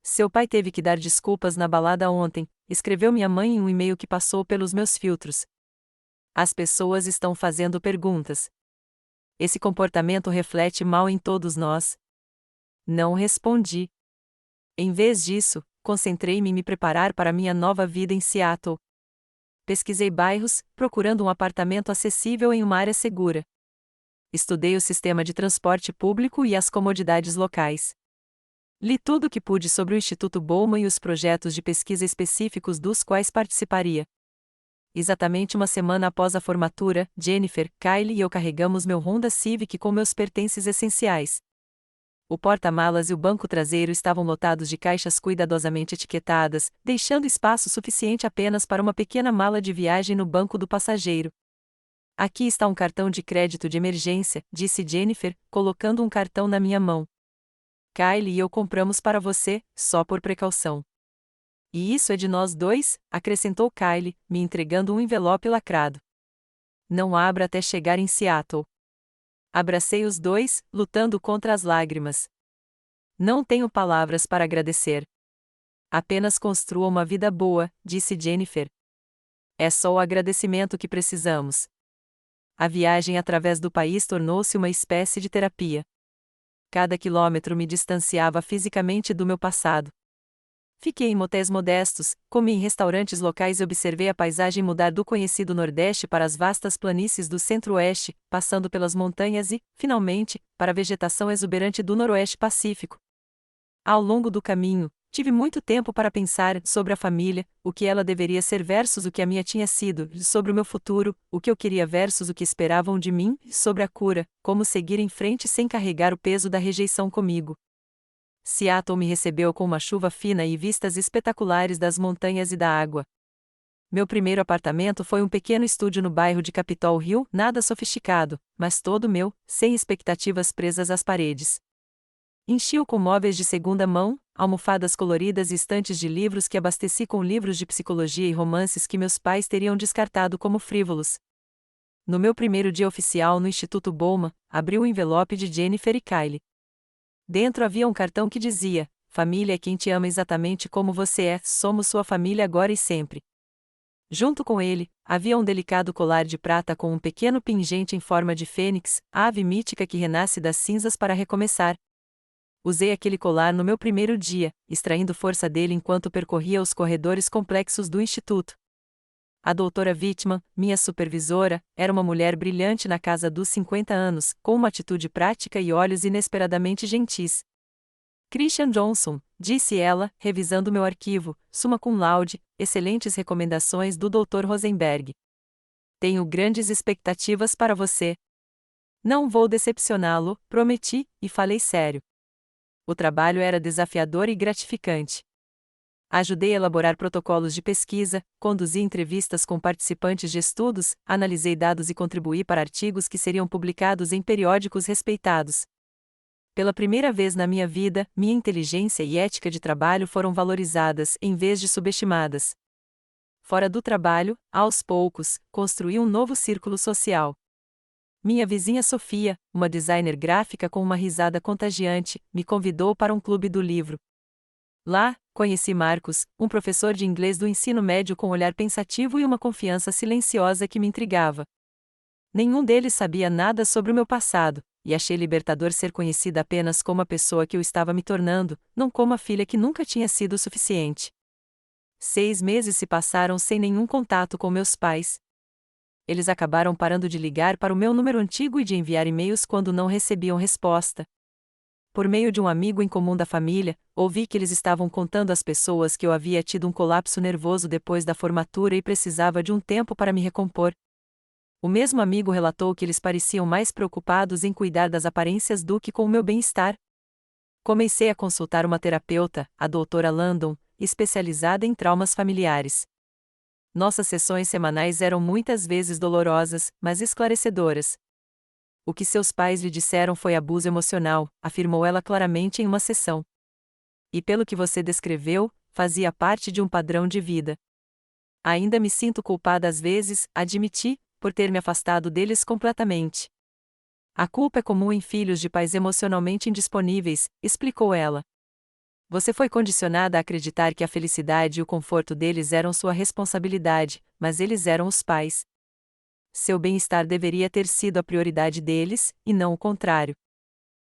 Seu pai teve que dar desculpas na balada ontem, escreveu minha mãe em um e-mail que passou pelos meus filtros. As pessoas estão fazendo perguntas. Esse comportamento reflete mal em todos nós. Não respondi. Em vez disso, concentrei-me em me preparar para minha nova vida em Seattle. Pesquisei bairros, procurando um apartamento acessível em uma área segura. Estudei o sistema de transporte público e as comodidades locais. Li tudo o que pude sobre o Instituto Bowman e os projetos de pesquisa específicos dos quais participaria. Exatamente uma semana após a formatura, Jennifer, Kylie e eu carregamos meu Honda Civic com meus pertences essenciais. O porta-malas e o banco traseiro estavam lotados de caixas cuidadosamente etiquetadas, deixando espaço suficiente apenas para uma pequena mala de viagem no banco do passageiro. Aqui está um cartão de crédito de emergência, disse Jennifer, colocando um cartão na minha mão. Kylie e eu compramos para você, só por precaução. E isso é de nós dois, acrescentou Kylie, me entregando um envelope lacrado. Não abra até chegar em Seattle. Abracei os dois, lutando contra as lágrimas. Não tenho palavras para agradecer. Apenas construa uma vida boa, disse Jennifer. É só o agradecimento que precisamos. A viagem através do país tornou-se uma espécie de terapia. Cada quilômetro me distanciava fisicamente do meu passado. Fiquei em motéis modestos, comi em restaurantes locais e observei a paisagem mudar do conhecido Nordeste para as vastas planícies do Centro-Oeste, passando pelas montanhas e, finalmente, para a vegetação exuberante do Noroeste Pacífico. Ao longo do caminho, tive muito tempo para pensar sobre a família, o que ela deveria ser versus o que a minha tinha sido, sobre o meu futuro, o que eu queria versus o que esperavam de mim, sobre a cura, como seguir em frente sem carregar o peso da rejeição comigo. Seattle me recebeu com uma chuva fina e vistas espetaculares das montanhas e da água. Meu primeiro apartamento foi um pequeno estúdio no bairro de Capitol Hill, nada sofisticado, mas todo meu, sem expectativas presas às paredes. Enchi-o com móveis de segunda mão, almofadas coloridas e estantes de livros que abasteci com livros de psicologia e romances que meus pais teriam descartado como frívolos. No meu primeiro dia oficial no Instituto Bowman, abri o envelope de Jennifer e Kylie. Dentro havia um cartão que dizia: família é quem te ama exatamente como você é, somos sua família agora e sempre. Junto com ele, havia um delicado colar de prata com um pequeno pingente em forma de fênix, ave mítica que renasce das cinzas para recomeçar. Usei aquele colar no meu primeiro dia, extraindo força dele enquanto percorria os corredores complexos do Instituto. A doutora Wittmann, minha supervisora, era uma mulher brilhante na casa dos 50 anos, com uma atitude prática e olhos inesperadamente gentis. Christian Johnson, disse ela, revisando meu arquivo, summa cum laude, excelentes recomendações do Dr. Rosenberg. Tenho grandes expectativas para você. Não vou decepcioná-lo, prometi, e falei sério. O trabalho era desafiador e gratificante. Ajudei a elaborar protocolos de pesquisa, conduzi entrevistas com participantes de estudos, analisei dados e contribuí para artigos que seriam publicados em periódicos respeitados. Pela primeira vez na minha vida, minha inteligência e ética de trabalho foram valorizadas, em vez de subestimadas. Fora do trabalho, aos poucos, construí um novo círculo social. Minha vizinha Sofia, uma designer gráfica com uma risada contagiante, me convidou para um clube do livro. Lá, conheci Marcos, um professor de inglês do ensino médio com olhar pensativo e uma confiança silenciosa que me intrigava. Nenhum deles sabia nada sobre o meu passado, e achei libertador ser conhecida apenas como a pessoa que eu estava me tornando, não como a filha que nunca tinha sido o suficiente. 6 meses se passaram sem nenhum contato com meus pais. Eles acabaram parando de ligar para o meu número antigo e de enviar e-mails quando não recebiam resposta. Por meio de um amigo em comum da família, ouvi que eles estavam contando às pessoas que eu havia tido um colapso nervoso depois da formatura e precisava de um tempo para me recompor. O mesmo amigo relatou que eles pareciam mais preocupados em cuidar das aparências do que com o meu bem-estar. Comecei a consultar uma terapeuta, a doutora Landon, especializada em traumas familiares. Nossas sessões semanais eram muitas vezes dolorosas, mas esclarecedoras. O que seus pais lhe disseram foi abuso emocional, afirmou ela claramente em uma sessão. E pelo que você descreveu, fazia parte de um padrão de vida. Ainda me sinto culpada às vezes, admiti, por ter me afastado deles completamente. A culpa é comum em filhos de pais emocionalmente indisponíveis, explicou ela. Você foi condicionada a acreditar que a felicidade e o conforto deles eram sua responsabilidade, mas eles eram os pais. Seu bem-estar deveria ter sido a prioridade deles, e não o contrário.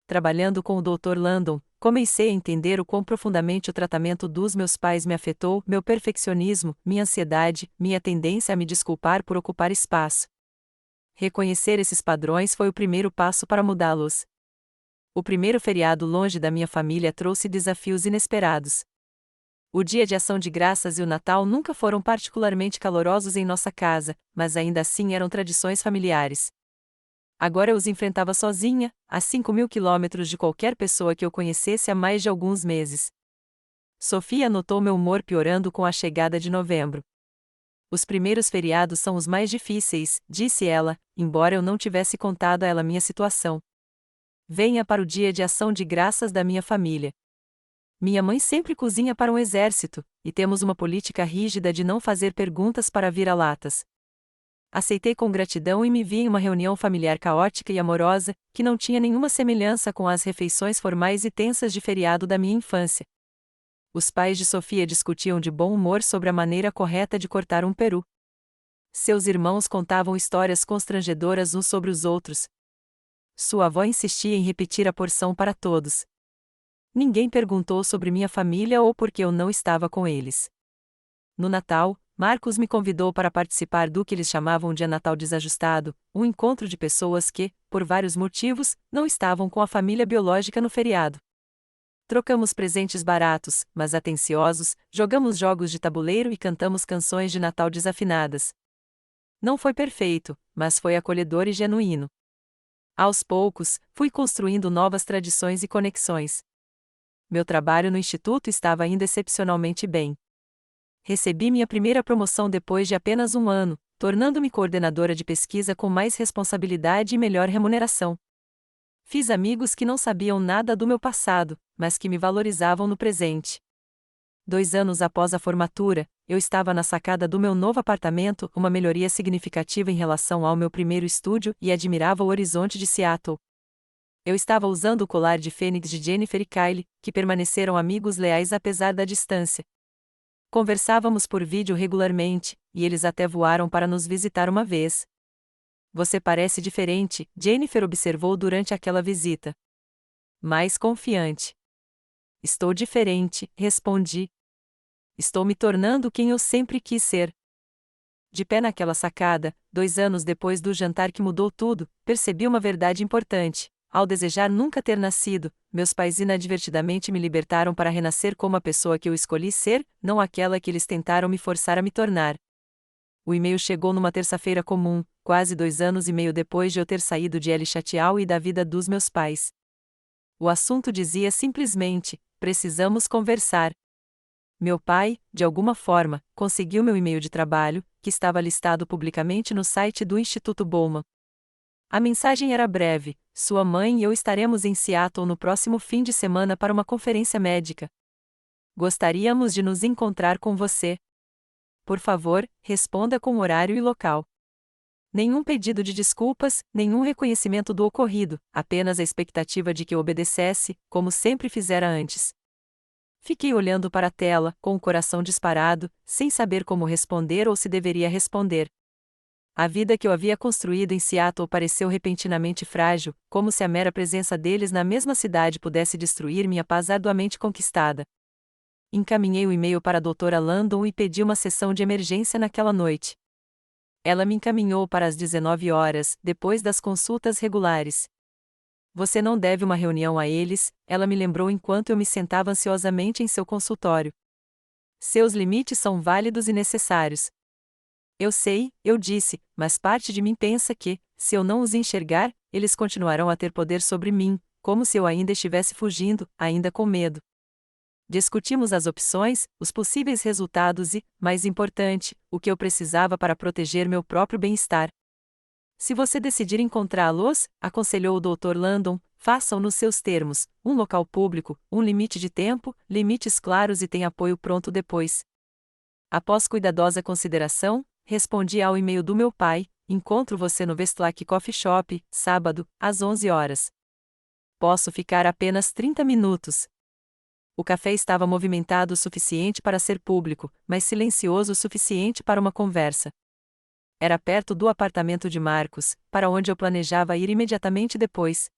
Trabalhando com o Dr. Landon, comecei a entender o quão profundamente o tratamento dos meus pais me afetou, meu perfeccionismo, minha ansiedade, minha tendência a me desculpar por ocupar espaço. Reconhecer esses padrões foi o primeiro passo para mudá-los. O primeiro feriado longe da minha família trouxe desafios inesperados. O Dia de Ação de Graças e o Natal nunca foram particularmente calorosos em nossa casa, mas ainda assim eram tradições familiares. Agora eu os enfrentava sozinha, a 5.000 quilômetros de qualquer pessoa que eu conhecesse há mais de alguns meses. Sofia notou meu humor piorando com a chegada de novembro. Os primeiros feriados são os mais difíceis, disse ela, embora eu não tivesse contado a ela minha situação. Venha para o Dia de Ação de Graças da minha família. Minha mãe sempre cozinha para um exército, e temos uma política rígida de não fazer perguntas para vira-latas. Aceitei com gratidão e me vi em uma reunião familiar caótica e amorosa, que não tinha nenhuma semelhança com as refeições formais e tensas de feriado da minha infância. Os pais de Sofia discutiam de bom humor sobre a maneira correta de cortar um peru. Seus irmãos contavam histórias constrangedoras uns sobre os outros. Sua avó insistia em repetir a porção para todos. Ninguém perguntou sobre minha família ou por que eu não estava com eles. No Natal, Marcos me convidou para participar do que eles chamavam de Natal desajustado, um encontro de pessoas que, por vários motivos, não estavam com a família biológica no feriado. Trocamos presentes baratos, mas atenciosos, jogamos jogos de tabuleiro e cantamos canções de Natal desafinadas. Não foi perfeito, mas foi acolhedor e genuíno. Aos poucos, fui construindo novas tradições e conexões. Meu trabalho no instituto estava indo excepcionalmente bem. Recebi minha primeira promoção depois de apenas um ano, tornando-me coordenadora de pesquisa com mais responsabilidade e melhor remuneração. Fiz amigos que não sabiam nada do meu passado, mas que me valorizavam no presente. 2 anos após a formatura, eu estava na sacada do meu novo apartamento, uma melhoria significativa em relação ao meu primeiro estúdio, e admirava o horizonte de Seattle. Eu estava usando o colar de fênix de Jennifer e Kylie, que permaneceram amigos leais apesar da distância. Conversávamos por vídeo regularmente, e eles até voaram para nos visitar uma vez. Você parece diferente, Jennifer observou durante aquela visita. Mais confiante. Estou diferente, respondi. Estou me tornando quem eu sempre quis ser. De pé naquela sacada, 2 anos depois do jantar que mudou tudo, percebi uma verdade importante. Ao desejar nunca ter nascido, meus pais inadvertidamente me libertaram para renascer como a pessoa que eu escolhi ser, não aquela que eles tentaram me forçar a me tornar. O e-mail chegou numa terça-feira comum, quase 2 anos e meio depois de eu ter saído de El Chatial e da vida dos meus pais. O assunto dizia simplesmente: precisamos conversar. Meu pai, de alguma forma, conseguiu meu e-mail de trabalho, que estava listado publicamente no site do Instituto Bowman. A mensagem era breve: sua mãe e eu estaremos em Seattle no próximo fim de semana para uma conferência médica. Gostaríamos de nos encontrar com você. Por favor, responda com horário e local. Nenhum pedido de desculpas, nenhum reconhecimento do ocorrido, apenas a expectativa de que eu obedecesse, como sempre fizera antes. Fiquei olhando para a tela, com o coração disparado, sem saber como responder ou se deveria responder. A vida que eu havia construído em Seattle pareceu repentinamente frágil, como se a mera presença deles na mesma cidade pudesse destruir minha paz arduamente conquistada. Encaminhei o e-mail para a doutora Landon e pedi uma sessão de emergência naquela noite. Ela me encaminhou para as 19 horas, depois das consultas regulares. Você não deve uma reunião a eles, ela me lembrou enquanto eu me sentava ansiosamente em seu consultório. Seus limites são válidos e necessários. Eu sei, eu disse, mas parte de mim pensa que, se eu não os enxergar, eles continuarão a ter poder sobre mim, como se eu ainda estivesse fugindo, ainda com medo. Discutimos as opções, os possíveis resultados e, mais importante, o que eu precisava para proteger meu próprio bem-estar. Se você decidir encontrá-los, aconselhou o Dr. Landon, faça-o nos seus termos, um local público, um limite de tempo, limites claros e tenha apoio pronto depois. Após cuidadosa consideração, respondi ao e-mail do meu pai: encontro você no Westlake Coffee Shop, sábado, às 11 horas. Posso ficar apenas 30 minutos. O café estava movimentado o suficiente para ser público, mas silencioso o suficiente para uma conversa. Era perto do apartamento de Marcos, para onde eu planejava ir imediatamente depois.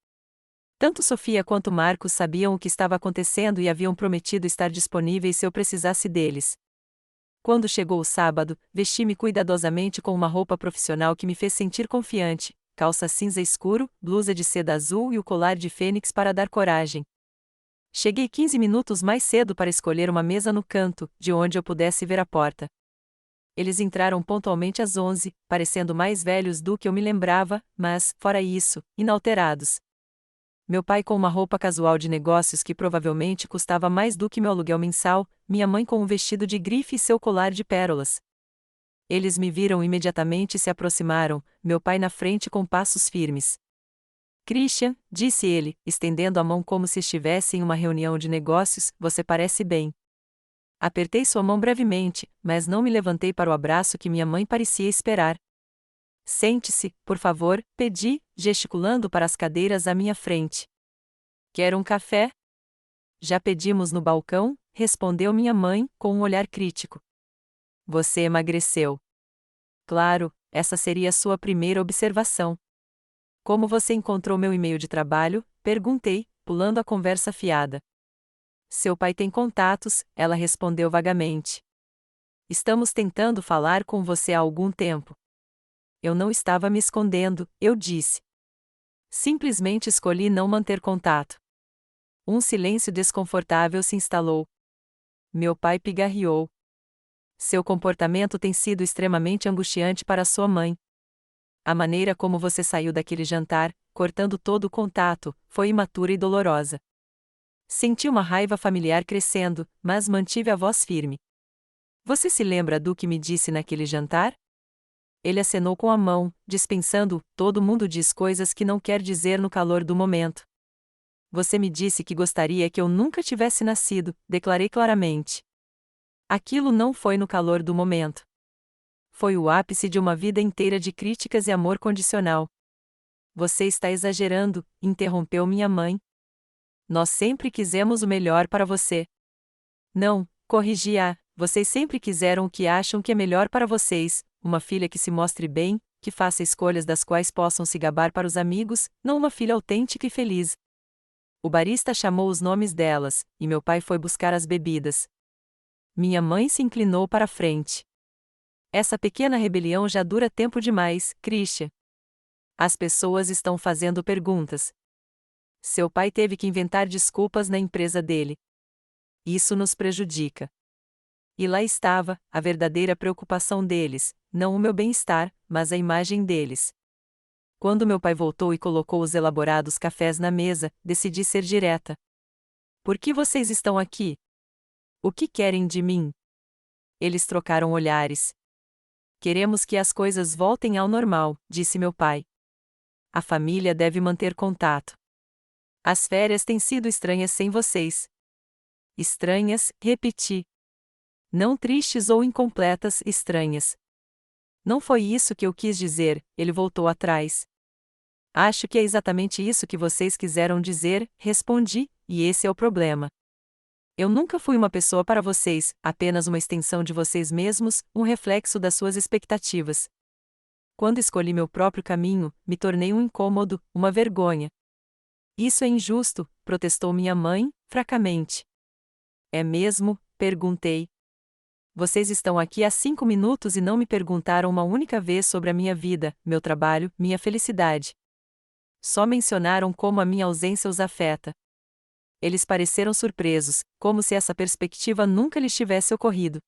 Tanto Sofia quanto Marcos sabiam o que estava acontecendo e haviam prometido estar disponíveis se eu precisasse deles. Quando chegou o sábado, vesti-me cuidadosamente com uma roupa profissional que me fez sentir confiante, calça cinza escuro, blusa de seda azul e o colar de fênix para dar coragem. Cheguei 15 minutos mais cedo para escolher uma mesa no canto, de onde eu pudesse ver a porta. Eles entraram pontualmente às 11, parecendo mais velhos do que eu me lembrava, mas, fora isso, inalterados. Meu pai com uma roupa casual de negócios que provavelmente custava mais do que meu aluguel mensal, minha mãe com um vestido de grife e seu colar de pérolas. Eles me viram imediatamente e se aproximaram, meu pai na frente com passos firmes. Christian, disse ele, estendendo a mão como se estivesse em uma reunião de negócios, você parece bem. Apertei sua mão brevemente, mas não me levantei para o abraço que minha mãe parecia esperar. Sente-se, por favor, pedi, gesticulando para as cadeiras à minha frente. Quer um café? Já pedimos no balcão, respondeu minha mãe, com um olhar crítico. Você emagreceu. Claro, essa seria a sua primeira observação. Como você encontrou meu e-mail de trabalho? Perguntei, pulando a conversa fiada. Seu pai tem contatos, ela respondeu vagamente. Estamos tentando falar com você há algum tempo. Eu não estava me escondendo, eu disse. Simplesmente escolhi não manter contato. Um silêncio desconfortável se instalou. Meu pai pigarreou. Seu comportamento tem sido extremamente angustiante para sua mãe. A maneira como você saiu daquele jantar, cortando todo o contato, foi imatura e dolorosa. Senti uma raiva familiar crescendo, mas mantive a voz firme. Você se lembra do que me disse naquele jantar? Ele acenou com a mão, dispensando, todo mundo diz coisas que não quer dizer no calor do momento. Você me disse que gostaria que eu nunca tivesse nascido, declarei claramente. Aquilo não foi no calor do momento. Foi o ápice de uma vida inteira de críticas e amor condicional. Você está exagerando, interrompeu minha mãe. Nós sempre quisemos o melhor para você. Não, corrigi-a, vocês sempre quiseram o que acham que é melhor para vocês, uma filha que se mostre bem, que faça escolhas das quais possam se gabar para os amigos, não uma filha autêntica e feliz. O barista chamou os nomes delas, e meu pai foi buscar as bebidas. Minha mãe se inclinou para a frente. Essa pequena rebelião já dura tempo demais, Christian. As pessoas estão fazendo perguntas. Seu pai teve que inventar desculpas na empresa dele. Isso nos prejudica. E lá estava, a verdadeira preocupação deles, não o meu bem-estar, mas a imagem deles. Quando meu pai voltou e colocou os elaborados cafés na mesa, decidi ser direta. Por que vocês estão aqui? O que querem de mim? Eles trocaram olhares. Queremos que as coisas voltem ao normal, disse meu pai. A família deve manter contato. As férias têm sido estranhas sem vocês. Estranhas, repeti. Não tristes ou incompletas, estranhas. Não foi isso que eu quis dizer, ele voltou atrás. Acho que é exatamente isso que vocês quiseram dizer, respondi, e esse é o problema. Eu nunca fui uma pessoa para vocês, apenas uma extensão de vocês mesmos, um reflexo das suas expectativas. Quando escolhi meu próprio caminho, me tornei um incômodo, uma vergonha. Isso é injusto, protestou minha mãe, fracamente. É mesmo? Perguntei. Vocês estão aqui há 5 minutos e não me perguntaram uma única vez sobre a minha vida, meu trabalho, minha felicidade. Só mencionaram como a minha ausência os afeta. Eles pareceram surpresos, como se essa perspectiva nunca lhes tivesse ocorrido.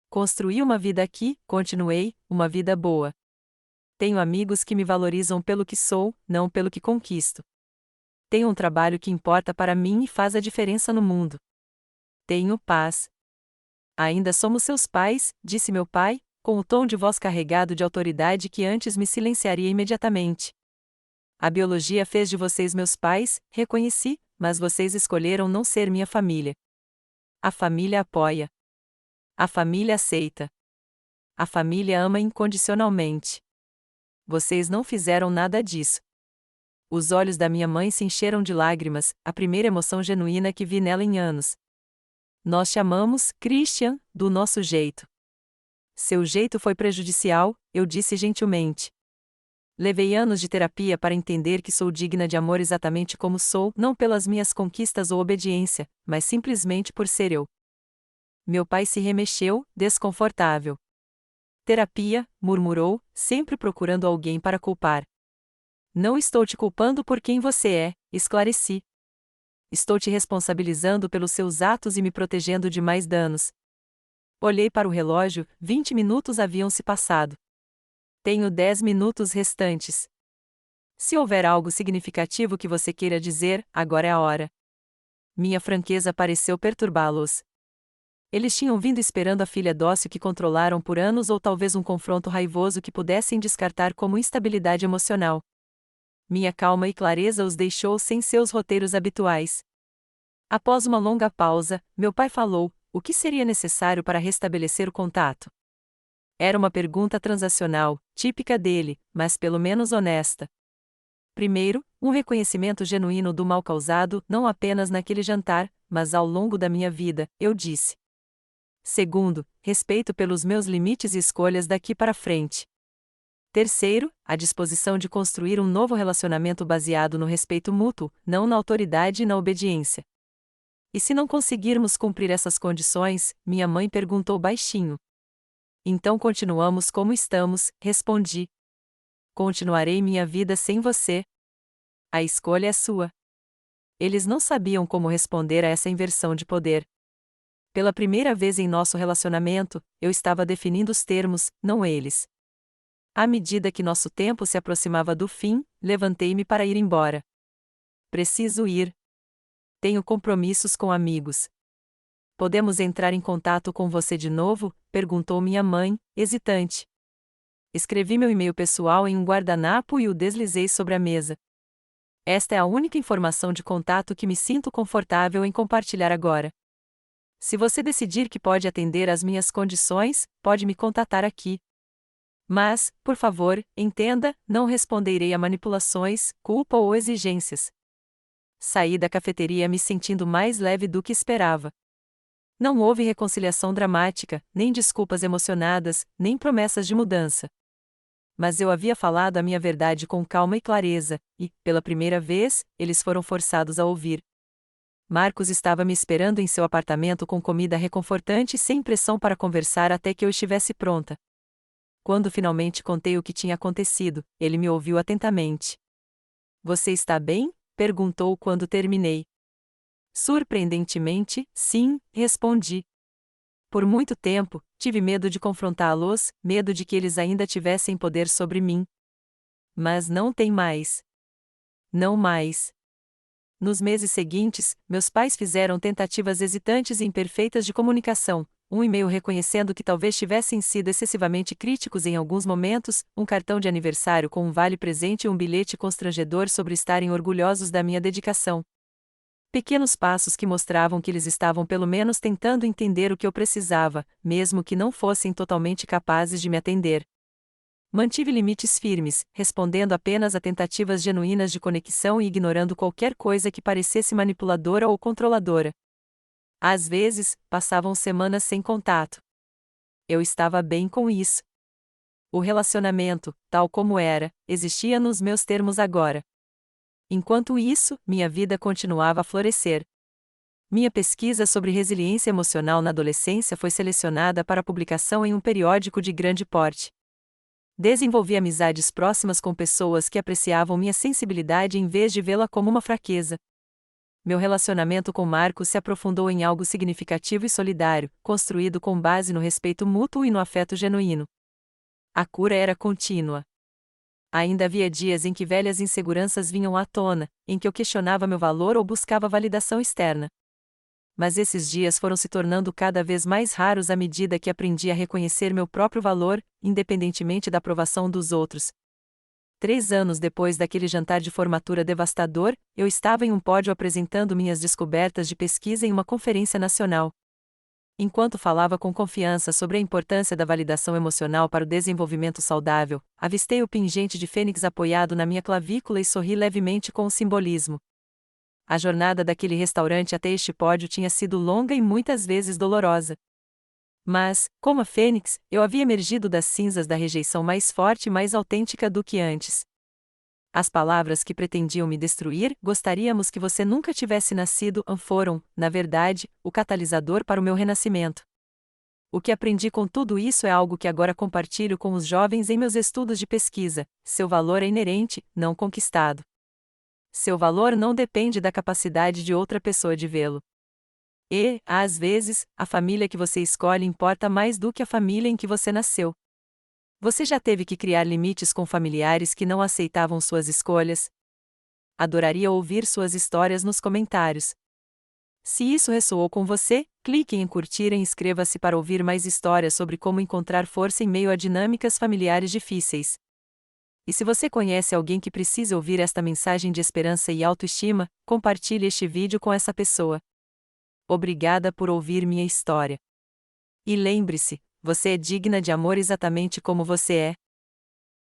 Construí uma vida aqui, continuei, uma vida boa. Tenho amigos que me valorizam pelo que sou, não pelo que conquisto. Tenho um trabalho que importa para mim e faz a diferença no mundo. Tenho paz. Ainda somos seus pais, disse meu pai, com o tom de voz carregado de autoridade que antes me silenciaria imediatamente. A biologia fez de vocês meus pais, reconheci, mas vocês escolheram não ser minha família. A família apoia. A família aceita. A família ama incondicionalmente. Vocês não fizeram nada disso. Os olhos da minha mãe se encheram de lágrimas, a primeira emoção genuína que vi nela em anos. Nós te amamos, Christian, do nosso jeito. Seu jeito foi prejudicial, eu disse gentilmente. Levei anos de terapia para entender que sou digna de amor exatamente como sou, não pelas minhas conquistas ou obediência, mas simplesmente por ser eu. Meu pai se remexeu, desconfortável. Terapia, murmurou, sempre procurando alguém para culpar. Não estou te culpando por quem você é, esclareci. Estou te responsabilizando pelos seus atos e me protegendo de mais danos. Olhei para o relógio, 20 minutos haviam se passado. Tenho 10 minutos restantes. Se houver algo significativo que você queira dizer, agora é a hora. Minha franqueza pareceu perturbá-los. Eles tinham vindo esperando a filha dócil que controlaram por anos ou talvez um confronto raivoso que pudessem descartar como instabilidade emocional. Minha calma e clareza os deixou sem seus roteiros habituais. Após uma longa pausa, meu pai falou: o que seria necessário para restabelecer o contato? Era uma pergunta transacional, típica dele, mas pelo menos honesta. Primeiro, um reconhecimento genuíno do mal causado, não apenas naquele jantar, mas ao longo da minha vida, eu disse. Segundo, respeito pelos meus limites e escolhas daqui para frente. Terceiro, a disposição de construir um novo relacionamento baseado no respeito mútuo, não na autoridade e na obediência. E se não conseguirmos cumprir essas condições, minha mãe perguntou baixinho. Então continuamos como estamos, respondi. Continuarei minha vida sem você. A escolha é sua. Eles não sabiam como responder a essa inversão de poder. Pela primeira vez em nosso relacionamento, eu estava definindo os termos, não eles. À medida que nosso tempo se aproximava do fim, levantei-me para ir embora. Preciso ir. Tenho compromissos com amigos. Podemos entrar em contato com você de novo? Perguntou minha mãe, hesitante. Escrevi meu e-mail pessoal em um guardanapo e o deslizei sobre a mesa. Esta é a única informação de contato que me sinto confortável em compartilhar agora. Se você decidir que pode atender às minhas condições, pode me contatar aqui. Mas, por favor, entenda, não responderei a manipulações, culpa ou exigências. Saí da cafeteria me sentindo mais leve do que esperava. Não houve reconciliação dramática, nem desculpas emocionadas, nem promessas de mudança. Mas eu havia falado a minha verdade com calma e clareza, e, pela primeira vez, eles foram forçados a ouvir. Marcos estava me esperando em seu apartamento com comida reconfortante e sem pressão para conversar até que eu estivesse pronta. Quando finalmente contei o que tinha acontecido, ele me ouviu atentamente. Você está bem? Perguntou quando terminei. Surpreendentemente, sim, respondi. Por muito tempo, tive medo de confrontá-los, medo de que eles ainda tivessem poder sobre mim. Mas não tem mais. Não mais. Nos meses seguintes, meus pais fizeram tentativas hesitantes e imperfeitas de comunicação, um e-mail reconhecendo que talvez tivessem sido excessivamente críticos em alguns momentos, um cartão de aniversário com um vale-presente e um bilhete constrangedor sobre estarem orgulhosos da minha dedicação. Pequenos passos que mostravam que eles estavam pelo menos tentando entender o que eu precisava, mesmo que não fossem totalmente capazes de me atender. Mantive limites firmes, respondendo apenas a tentativas genuínas de conexão e ignorando qualquer coisa que parecesse manipuladora ou controladora. Às vezes, passavam semanas sem contato. Eu estava bem com isso. O relacionamento, tal como era, existia nos meus termos agora. Enquanto isso, minha vida continuava a florescer. Minha pesquisa sobre resiliência emocional na adolescência foi selecionada para publicação em um periódico de grande porte. Desenvolvi amizades próximas com pessoas que apreciavam minha sensibilidade em vez de vê-la como uma fraqueza. Meu relacionamento com Marcos se aprofundou em algo significativo e solidário, construído com base no respeito mútuo e no afeto genuíno. A cura era contínua. Ainda havia dias em que velhas inseguranças vinham à tona, em que eu questionava meu valor ou buscava validação externa. mas esses dias foram se tornando cada vez mais raros à medida que aprendi a reconhecer meu próprio valor, independentemente da aprovação dos outros. 3 anos depois daquele jantar de formatura devastador, eu estava em um pódio apresentando minhas descobertas de pesquisa em uma conferência nacional. Enquanto falava com confiança sobre a importância da validação emocional para o desenvolvimento saudável, avistei o pingente de fênix apoiado na minha clavícula e sorri levemente com o simbolismo. A jornada daquele restaurante até este pódio tinha sido longa e muitas vezes dolorosa. Mas, como a fênix, eu havia emergido das cinzas da rejeição mais forte e mais autêntica do que antes. As palavras que pretendiam me destruir, gostaríamos que você nunca tivesse nascido, foram, na verdade, o catalisador para o meu renascimento. O que aprendi com tudo isso é algo que agora compartilho com os jovens em meus estudos de pesquisa: seu valor é inerente, não conquistado. Seu valor não depende da capacidade de outra pessoa de vê-lo. E, às vezes, a família que você escolhe importa mais do que a família em que você nasceu. Você já teve que criar limites com familiares que não aceitavam suas escolhas? Adoraria ouvir suas histórias nos comentários. Se isso ressoou com você, clique em curtir e inscreva-se para ouvir mais histórias sobre como encontrar força em meio a dinâmicas familiares difíceis. E se você conhece alguém que precisa ouvir esta mensagem de esperança e autoestima, compartilhe este vídeo com essa pessoa. Obrigada por ouvir minha história. E lembre-se, você é digna de amor exatamente como você é.